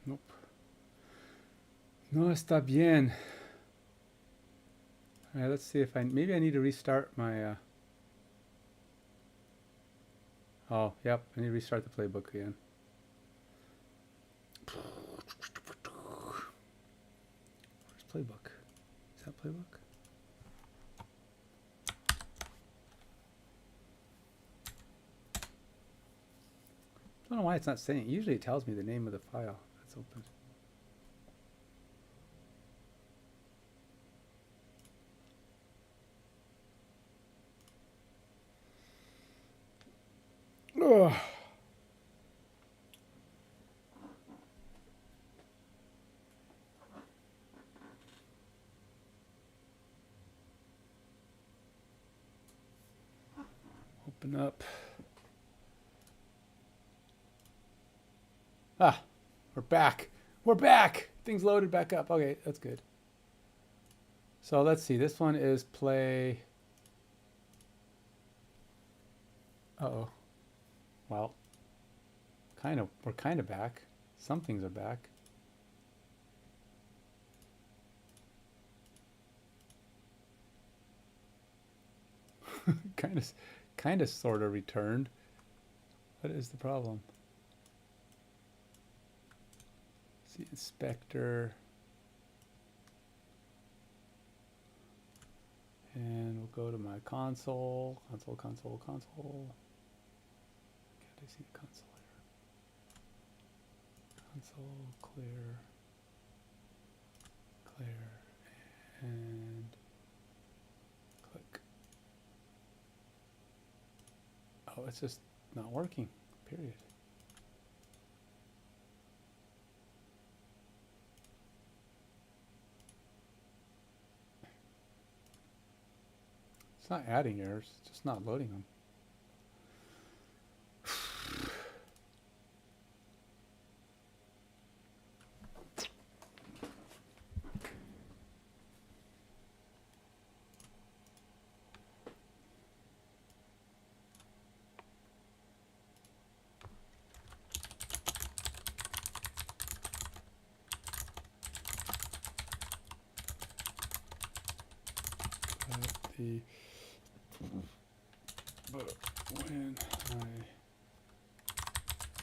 Nope. No está bien. All right, let's see if maybe I need to restart my, oh, yep, I need to restart the playbook again. Where's playbook? Is that playbook? I don't know why it's not saying it. Usually it tells me the name of the file that's open. Ugh. Open up. Ah, we're back. We're back. Things loaded back up. Okay, that's good. So let's see. This one is play. Uh-oh. Well, we're kind of back. Some things are back. kind of sort of returned. What is the problem? Let's see, inspector. And we'll go to my console. Console. Can't I see the console here? Console, clear, and click. Oh, it's just not working, period. It's not adding errors, it's just not loading them. But when I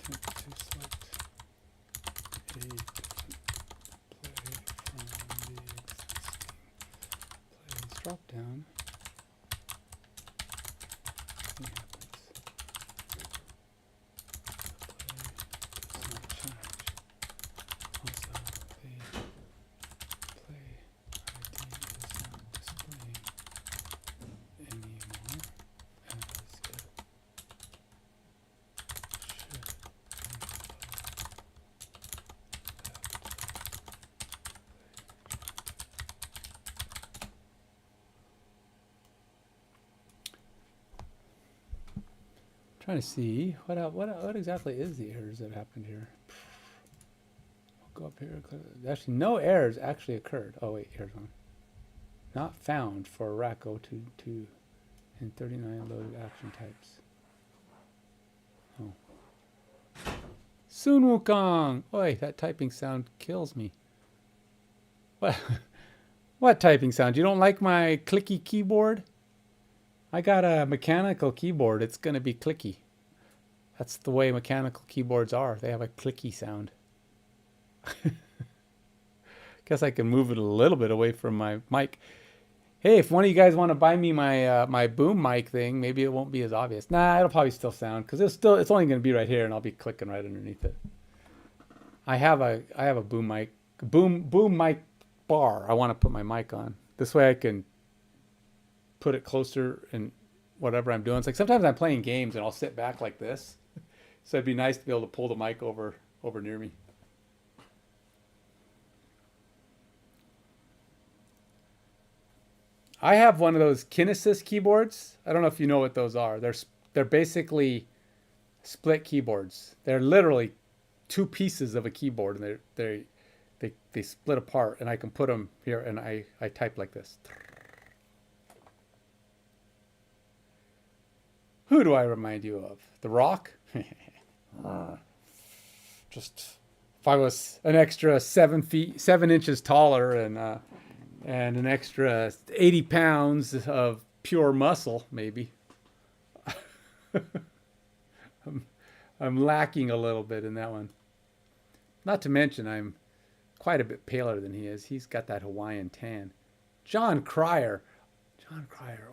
attempt to select a different play from the existing plays drop down, nothing happens. The play does not change. Also, the play ID is not displaying anymore as it should. Trying to see what exactly is the errors that happened here. I'll go up here. Actually, no errors actually occurred. Oh wait, here's one. Not found for rack 022 and 39 loaded action types. Oh. Sun Wukong! Oi, that typing sound kills me. What? What typing sound? You don't like my clicky keyboard? I got a mechanical keyboard. It's going to be clicky. That's the way mechanical keyboards are. They have a clicky sound. Guess I can move it a little bit away from my mic. Hey, if one of you guys want to buy me my my boom mic thing, maybe it won't be as obvious. Nah, it'll probably still sound because it's only going to be right here, and I'll be clicking right underneath it. I have a boom mic, boom mic bar. I want to put my mic on. This way I can put it closer and whatever I'm doing. It's like sometimes I'm playing games and I'll sit back like this. So it'd be nice to be able to pull the mic over near me. I have one of those Kinesis keyboards. I don't know if you know what those are. They're basically split keyboards. They're literally two pieces of a keyboard, and they split apart, and I can put them here, and I type like this. Who do I remind you of? The Rock? Just if I was an extra 7 inches taller and an extra 80 pounds of pure muscle, maybe. I'm lacking a little bit in that one. Not to mention I'm quite a bit paler than he is. He's got that Hawaiian tan. John Cryer.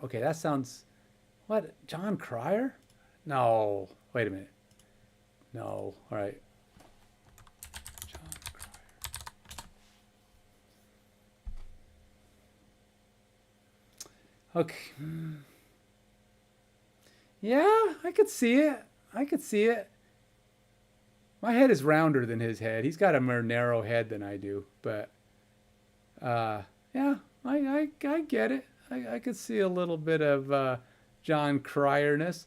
Okay, that sounds... What? John Cryer? No. Wait a minute. No. All right. John Cryer. Okay. Yeah, I could see it. My head is rounder than his head. He's got a more narrow head than I do. But, yeah, I get it. I could see a little bit of... John Cryer-ness,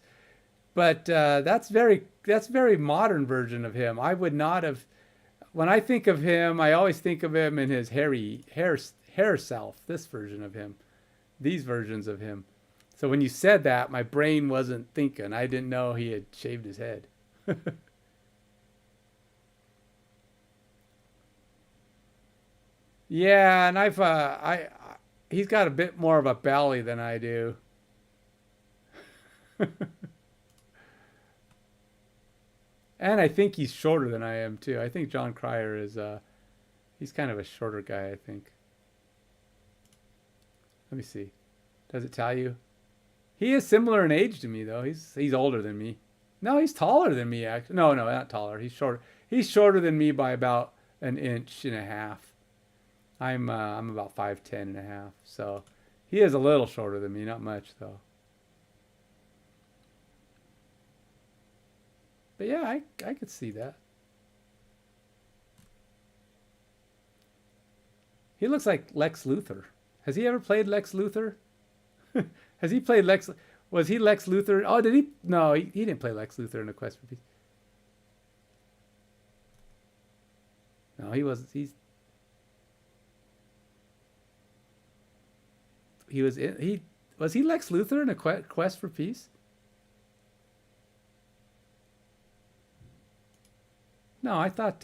but that's very modern version of him. I would not have. When I think of him, I always think of him in his hair self. This version of him, these versions of him. So when you said that, my brain wasn't thinking. I didn't know he had shaved his head. Yeah, and he's got a bit more of a belly than I do. And I think he's shorter than I am too. I think John Cryer is he's kind of a shorter guy, I think. Let me see. Does it tell you? He is similar in age to me though. He's older than me. No, he's taller than me actually. No, no, not taller. He's shorter. He's shorter than me by about an inch and a half. I'm about 5'10" and a half. So he is a little shorter than me, not much though. But yeah, I could see that. He looks like Lex Luthor. Has he ever played Lex Luthor? Has he played Lex? Was he Lex Luthor? Oh, did he? No, he didn't play Lex Luthor in A Quest for Peace. No, he was. He was in. He was he Lex Luthor in A Quest for Peace? No, I thought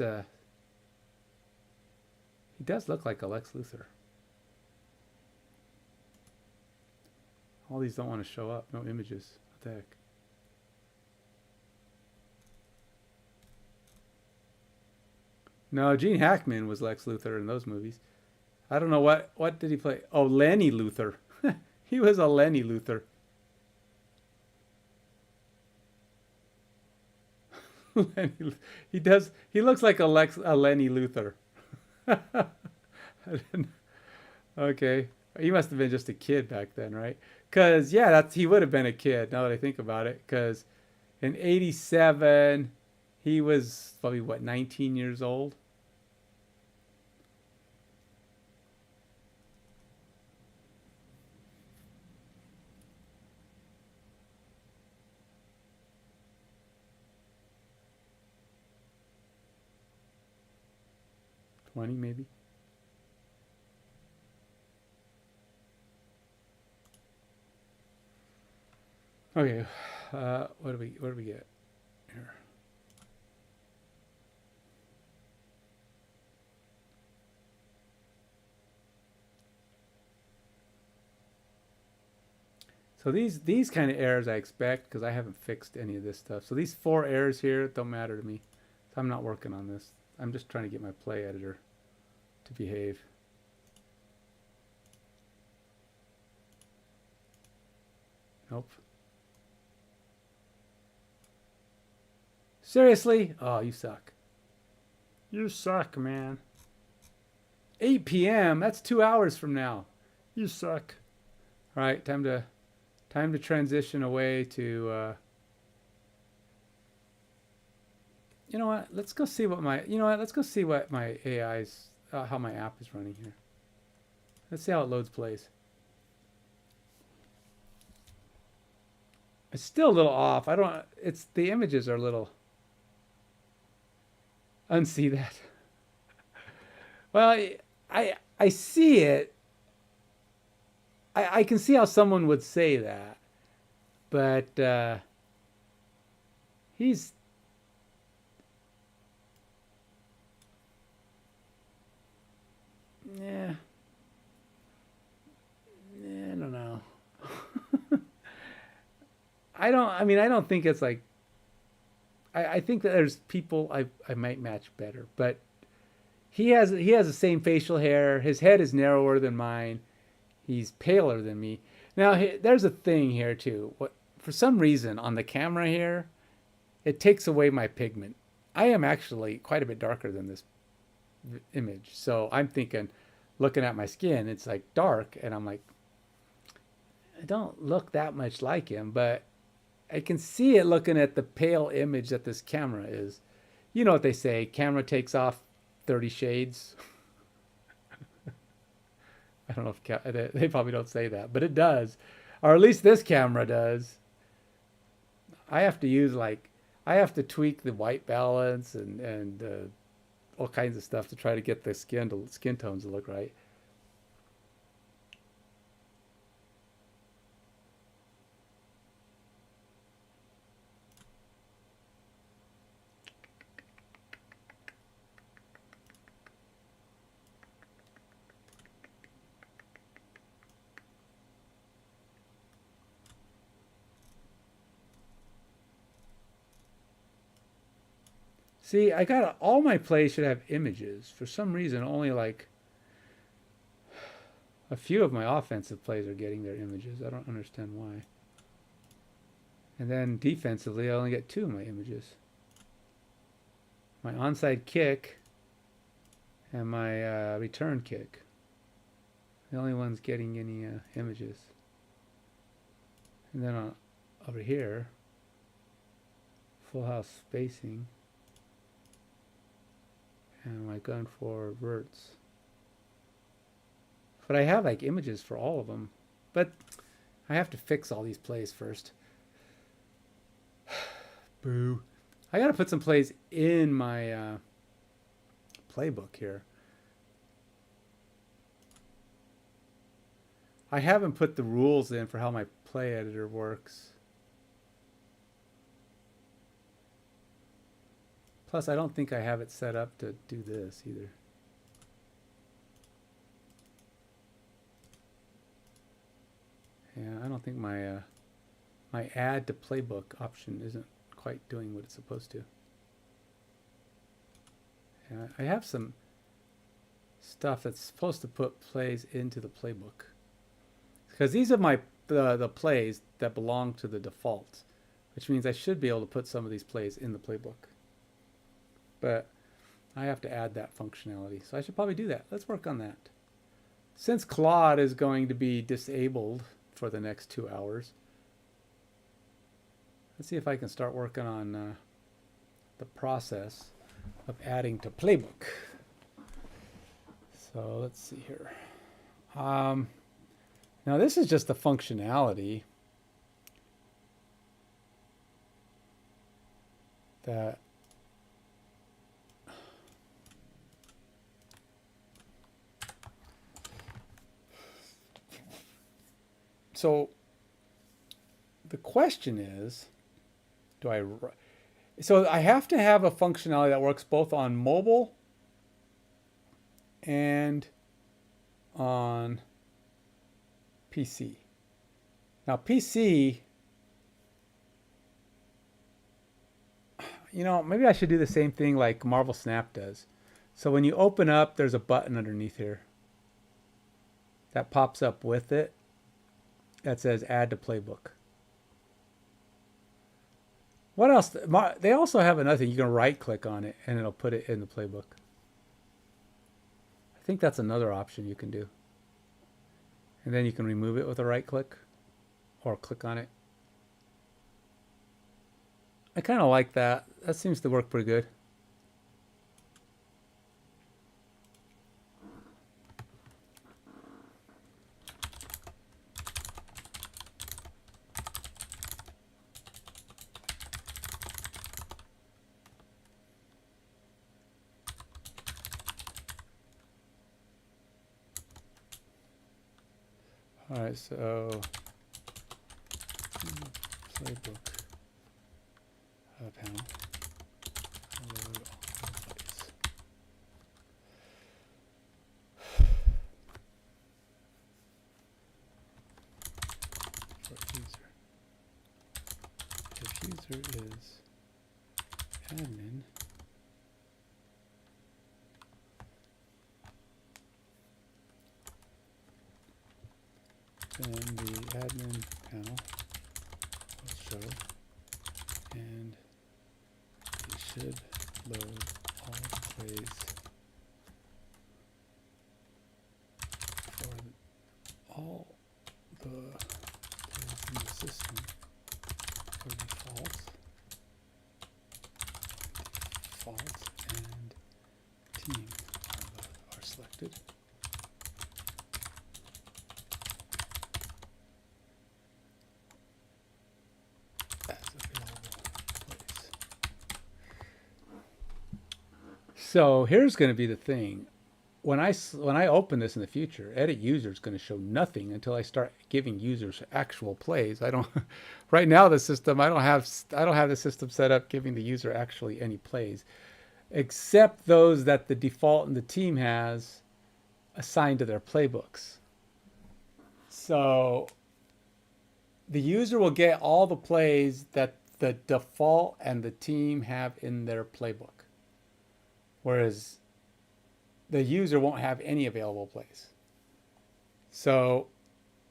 he does look like a Lex Luthor. All these don't want to show up. No images. What the heck? No, Gene Hackman was Lex Luthor in those movies. I don't know what did he play? Oh, Lenny Luthor. He was a Lenny Luthor. He does. He looks like a Lenny Luthor. Okay, he must have been just a kid back then, right? Cause yeah, he would have been a kid. Now that I think about it, cause in '87 he was probably what 19 years old. 20 maybe. Okay, what do we get here? So these kind of errors I expect because I haven't fixed any of this stuff. So these 4 errors here don't matter to me. So I'm not working on this. I'm just trying to get my play editor to behave. Nope. Seriously? Oh, you suck. You suck, man. 8 p.m. That's 2 hours from now. You suck. All right, time to transition away to. You know what? Let's go see what my. You know what? Let's go see what my AI's. How my app is running here. Let's see how it loads plays. It's still a little off. I don't. It's the images are a little. Unsee that. Well, I see it. I can see how someone would say that, but he's. Yeah. I don't know. I mean, I don't think it's like. I think that there's people I might match better, but he has the same facial hair. His head is narrower than mine. He's paler than me. Now there's a thing here too. What for some reason on the camera here, it takes away my pigment. I am actually quite a bit darker than this image, so I'm thinking, looking at my skin, it's like dark, and I'm like, I don't look that much like him, but I can see it looking at the pale image that this camera is. You know what they say, camera takes off 30 shades. I don't know if they probably don't say that, but it does. Or at least this camera does. I have to use I have to tweak the white balance and all kinds of stuff to try to get the skin tones to look right. See, I got all my plays should have images. For some reason, only like A few of my offensive plays are getting their images. I don't understand why. And then defensively, I only get 2 of my images. My onside kick and my return kick. The only ones getting any images. And then over here, full house spacing. And my gun for verts. But I have like images for all of them. But I have to fix all these plays first. Boo. I gotta put some plays in my playbook here. I haven't put the rules in for how my play editor works. Plus, I don't think I have it set up to do this either. Yeah, I don't think my my add to playbook option isn't quite doing what it's supposed to. Yeah, I have some stuff that's supposed to put plays into the playbook. Because these are my the plays that belong to the defaults, which means I should be able to put some of these plays in the playbook. But I have to add that functionality, so I should probably do that. Let's work on that. Since Claude is going to be disabled for the next 2 hours, let's see if I can start working on the process of adding to playbook. So let's see here. Now this is just the functionality that so the question is, so I have to have a functionality that works both on mobile and on PC. Now PC, you know, maybe I should do the same thing like Marvel Snap does. So when you open up, there's a button underneath here that pops up with it that says add to playbook. What else? They also have another thing. You can right click on it and it'll put it in the playbook. I think that's another option you can do. And then you can remove it with a right click or click on it. I kind of like that. That seems to work pretty good. All right, so playbook panel. Load all plays. For user. If user is admin, then the admin panel will show, and it should load all plays for all the plays in the system for defaults and team are selected. So here's going to be the thing. When I open this in the future, edit user is going to show nothing until I start giving users actual plays. I don't right now the system I don't have the system set up giving the user actually any plays, except those that the default and the team has assigned to their playbooks. So the user will get all the plays that the default and the team have in their playbook. Whereas the user won't have any available plays. So,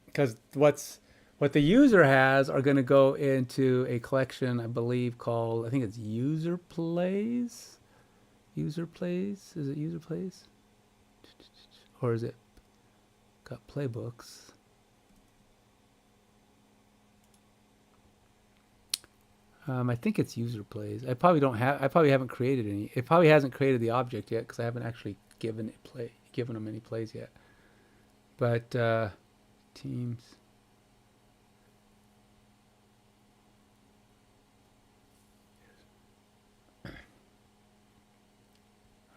because what the user has are going to go into a collection, I believe, called, I think it's user plays. User plays? Is it user plays? Or is it got playbooks? I think it's user plays. I probably haven't created any. It probably hasn't created the object yet because I haven't actually given them any plays yet. But teams.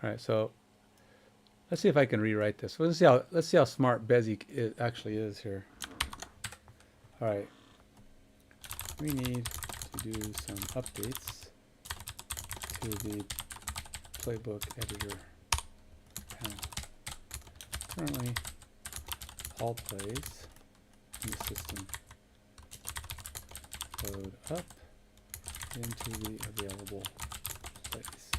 All right, so let's see if I can rewrite this. Let's see how smart Bezzy actually is here. All right, we need to do some updates to the playbook editor panel. Currently, all plays in the system load up into the available plays.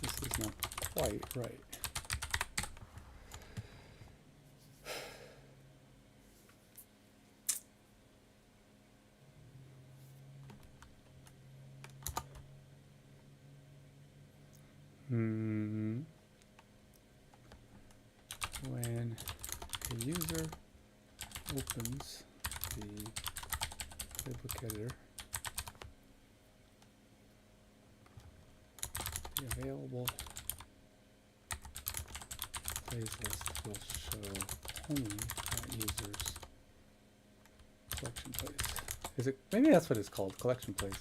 This is not quite right. When a user opens the playbook editor, the available plays list will show only that user's collection plays. Is it? Maybe that's what it's called, collection plays.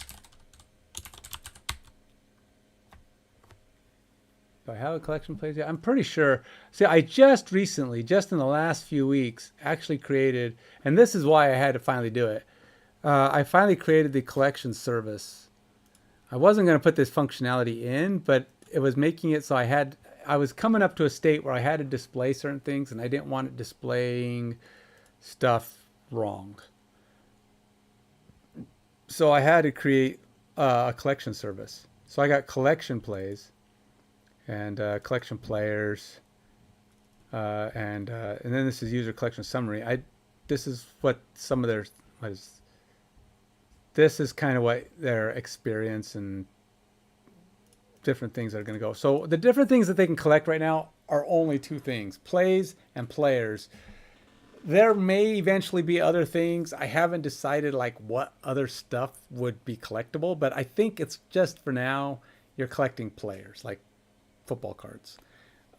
Do I have a collection plays yet? I'm pretty sure. See, I just recently, just in the last few weeks, actually created, and this is why I had to finally do it. I finally created the collection service. I wasn't going to put this functionality in, but it was making it so I was coming up to a state where I had to display certain things, and I didn't want it displaying stuff wrong. So I had to create a collection service. So I got collection plays and collection players, and then this is user collection summary. This is what some of their this is kind of what their experience and different things that are going to go. So the different things that they can collect right now are only two things: plays and players. There may eventually be other things. I haven't decided like what other stuff would be collectible, but I think it's just for now you're collecting players, like football cards.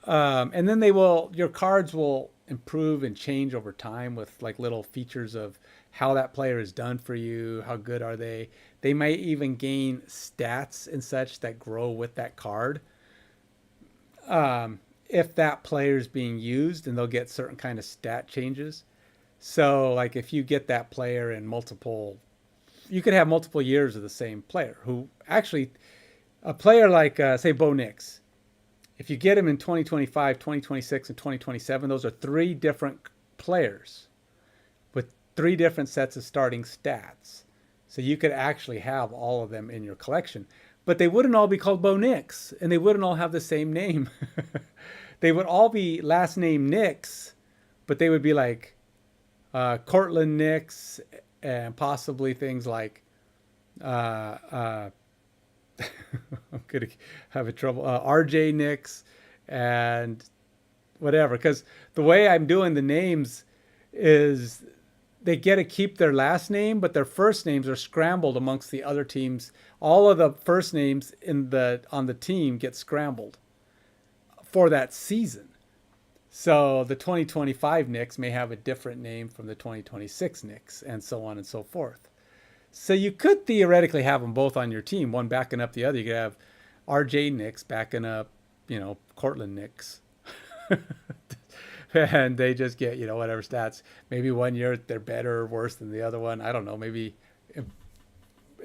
And then your cards will improve and change over time with like little features of how that player is done for you, how good are they. They might even gain stats and such that grow with that card. If that player is being used, and they'll get certain kind of stat changes. So like if you get that player in you could have multiple years of the same player who actually, a player like say Bo Nix, if you get him in 2025, 2026, and 2027, those are three different players with three different sets of starting stats. So you could actually have all of them in your collection. But they wouldn't all be called Bo Nix, and they wouldn't all have the same name. They would all be last name Nix, but they would be like Cortland Nix, and possibly things like I'm gonna have trouble. RJ Nix and whatever, because the way I'm doing the names is they get to keep their last name, but their first names are scrambled amongst the other teams. All of the first names on the team get scrambled for that season. So the 2025 Knicks may have a different name from the 2026 Knicks, and so on and so forth. So you could theoretically have them both on your team, one backing up the other. You could have RJ Knicks backing up, Cortland Knicks. And they just get, whatever stats. Maybe one year they're better or worse than the other one. I don't know. Maybe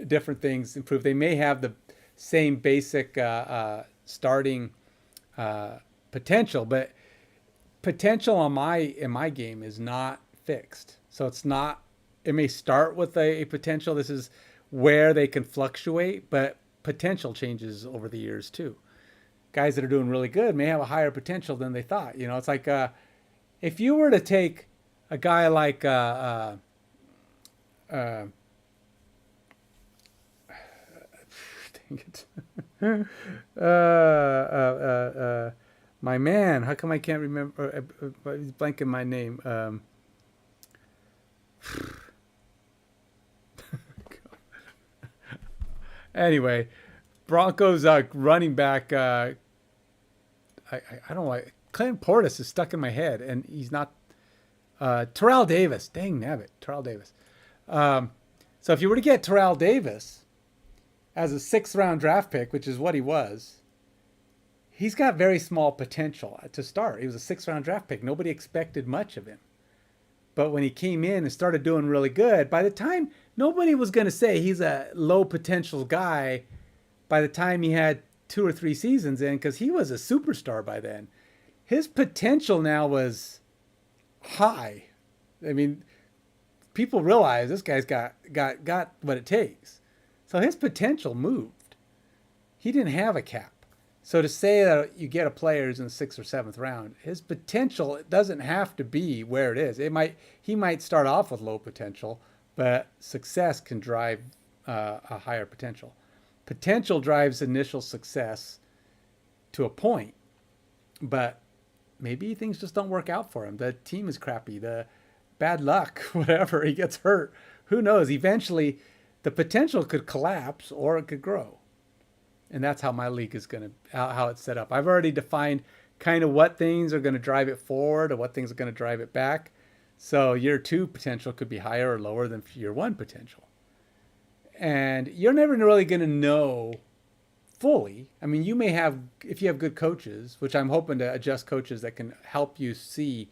different things improve. They may have the same basic starting potential, but potential in my game is not fixed. So it's not. It may start with a potential. This is where they can fluctuate, but potential changes over the years too. guys that are doing really good may have a higher potential than they thought. You know, it's like if you were to take a guy like dang it. My man, how come I can't remember? He's blanking my name. Anyway, Broncos running back. I don't know. Clint Portis is stuck in my head, and he's not. Terrell Davis. Dang nabbit. Terrell Davis. So if you were to get Terrell Davis as a 6th round draft pick, which is what he was, he's got very small potential to start. He was a 6th round draft pick. Nobody expected much of him. But when he came in and started doing really good, by the time nobody was going to say he's a low potential guy by the time he had 2 or 3 seasons in, because he was a superstar by then. His potential now was high. I mean, people realize this guy's got what it takes. So his potential moved. He didn't have a cap. So to say that you get a player who's in the 6th or 7th round, his potential doesn't have to be where it is. He might start off with low potential, but success can drive a higher potential. Potential drives initial success to a point, but maybe things just don't work out for him. The team is crappy. The bad luck, whatever. He gets hurt. Who knows? Eventually, the potential could collapse or it could grow. And that's how my league is going to, how it's set up. I've already defined kind of what things are going to drive it forward and what things are going to drive it back. So year 2 potential could be higher or lower than year 1 potential. And you're never really going to know fully. I mean, you may have, if you have good coaches, which I'm hoping to adjust coaches that can help you see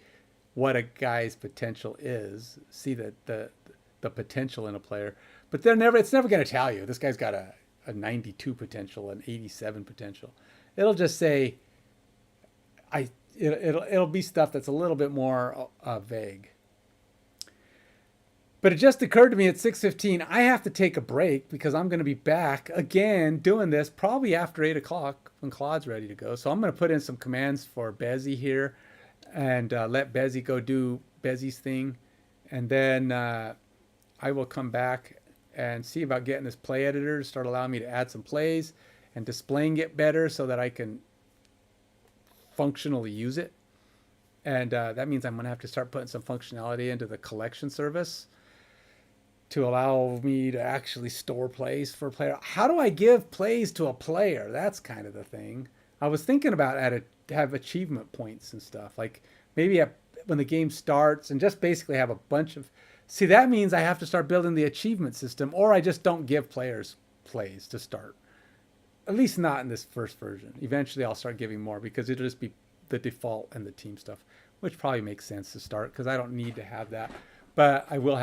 what a guy's potential is, see the potential in a player. But it's never going to tell you this guy's got a 92 potential, an 87 potential. It'll just say, it'll be stuff that's a little bit more vague. But it just occurred to me at 6:15, I have to take a break because I'm going to be back again doing this probably after 8 o'clock when Claude's ready to go. So I'm going to put in some commands for Bezzy here and let Bezzy go do Bezzy's thing. And then I will come back and see about getting this play editor to start allowing me to add some plays and displaying it better so that I can functionally use it. And that means I'm going to have to start putting some functionality into the collection service to allow me to actually store plays for a player. How do I give plays to a player? That's kind of the thing. I was thinking about have achievement points and stuff. Like maybe when the game starts and just basically have a bunch of... See, that means I have to start building the achievement system, or I just don't give players plays to start. At least not in this first version. Eventually I'll start giving more because it'll just be the default and the team stuff, which probably makes sense to start because I don't need to have that. But I will have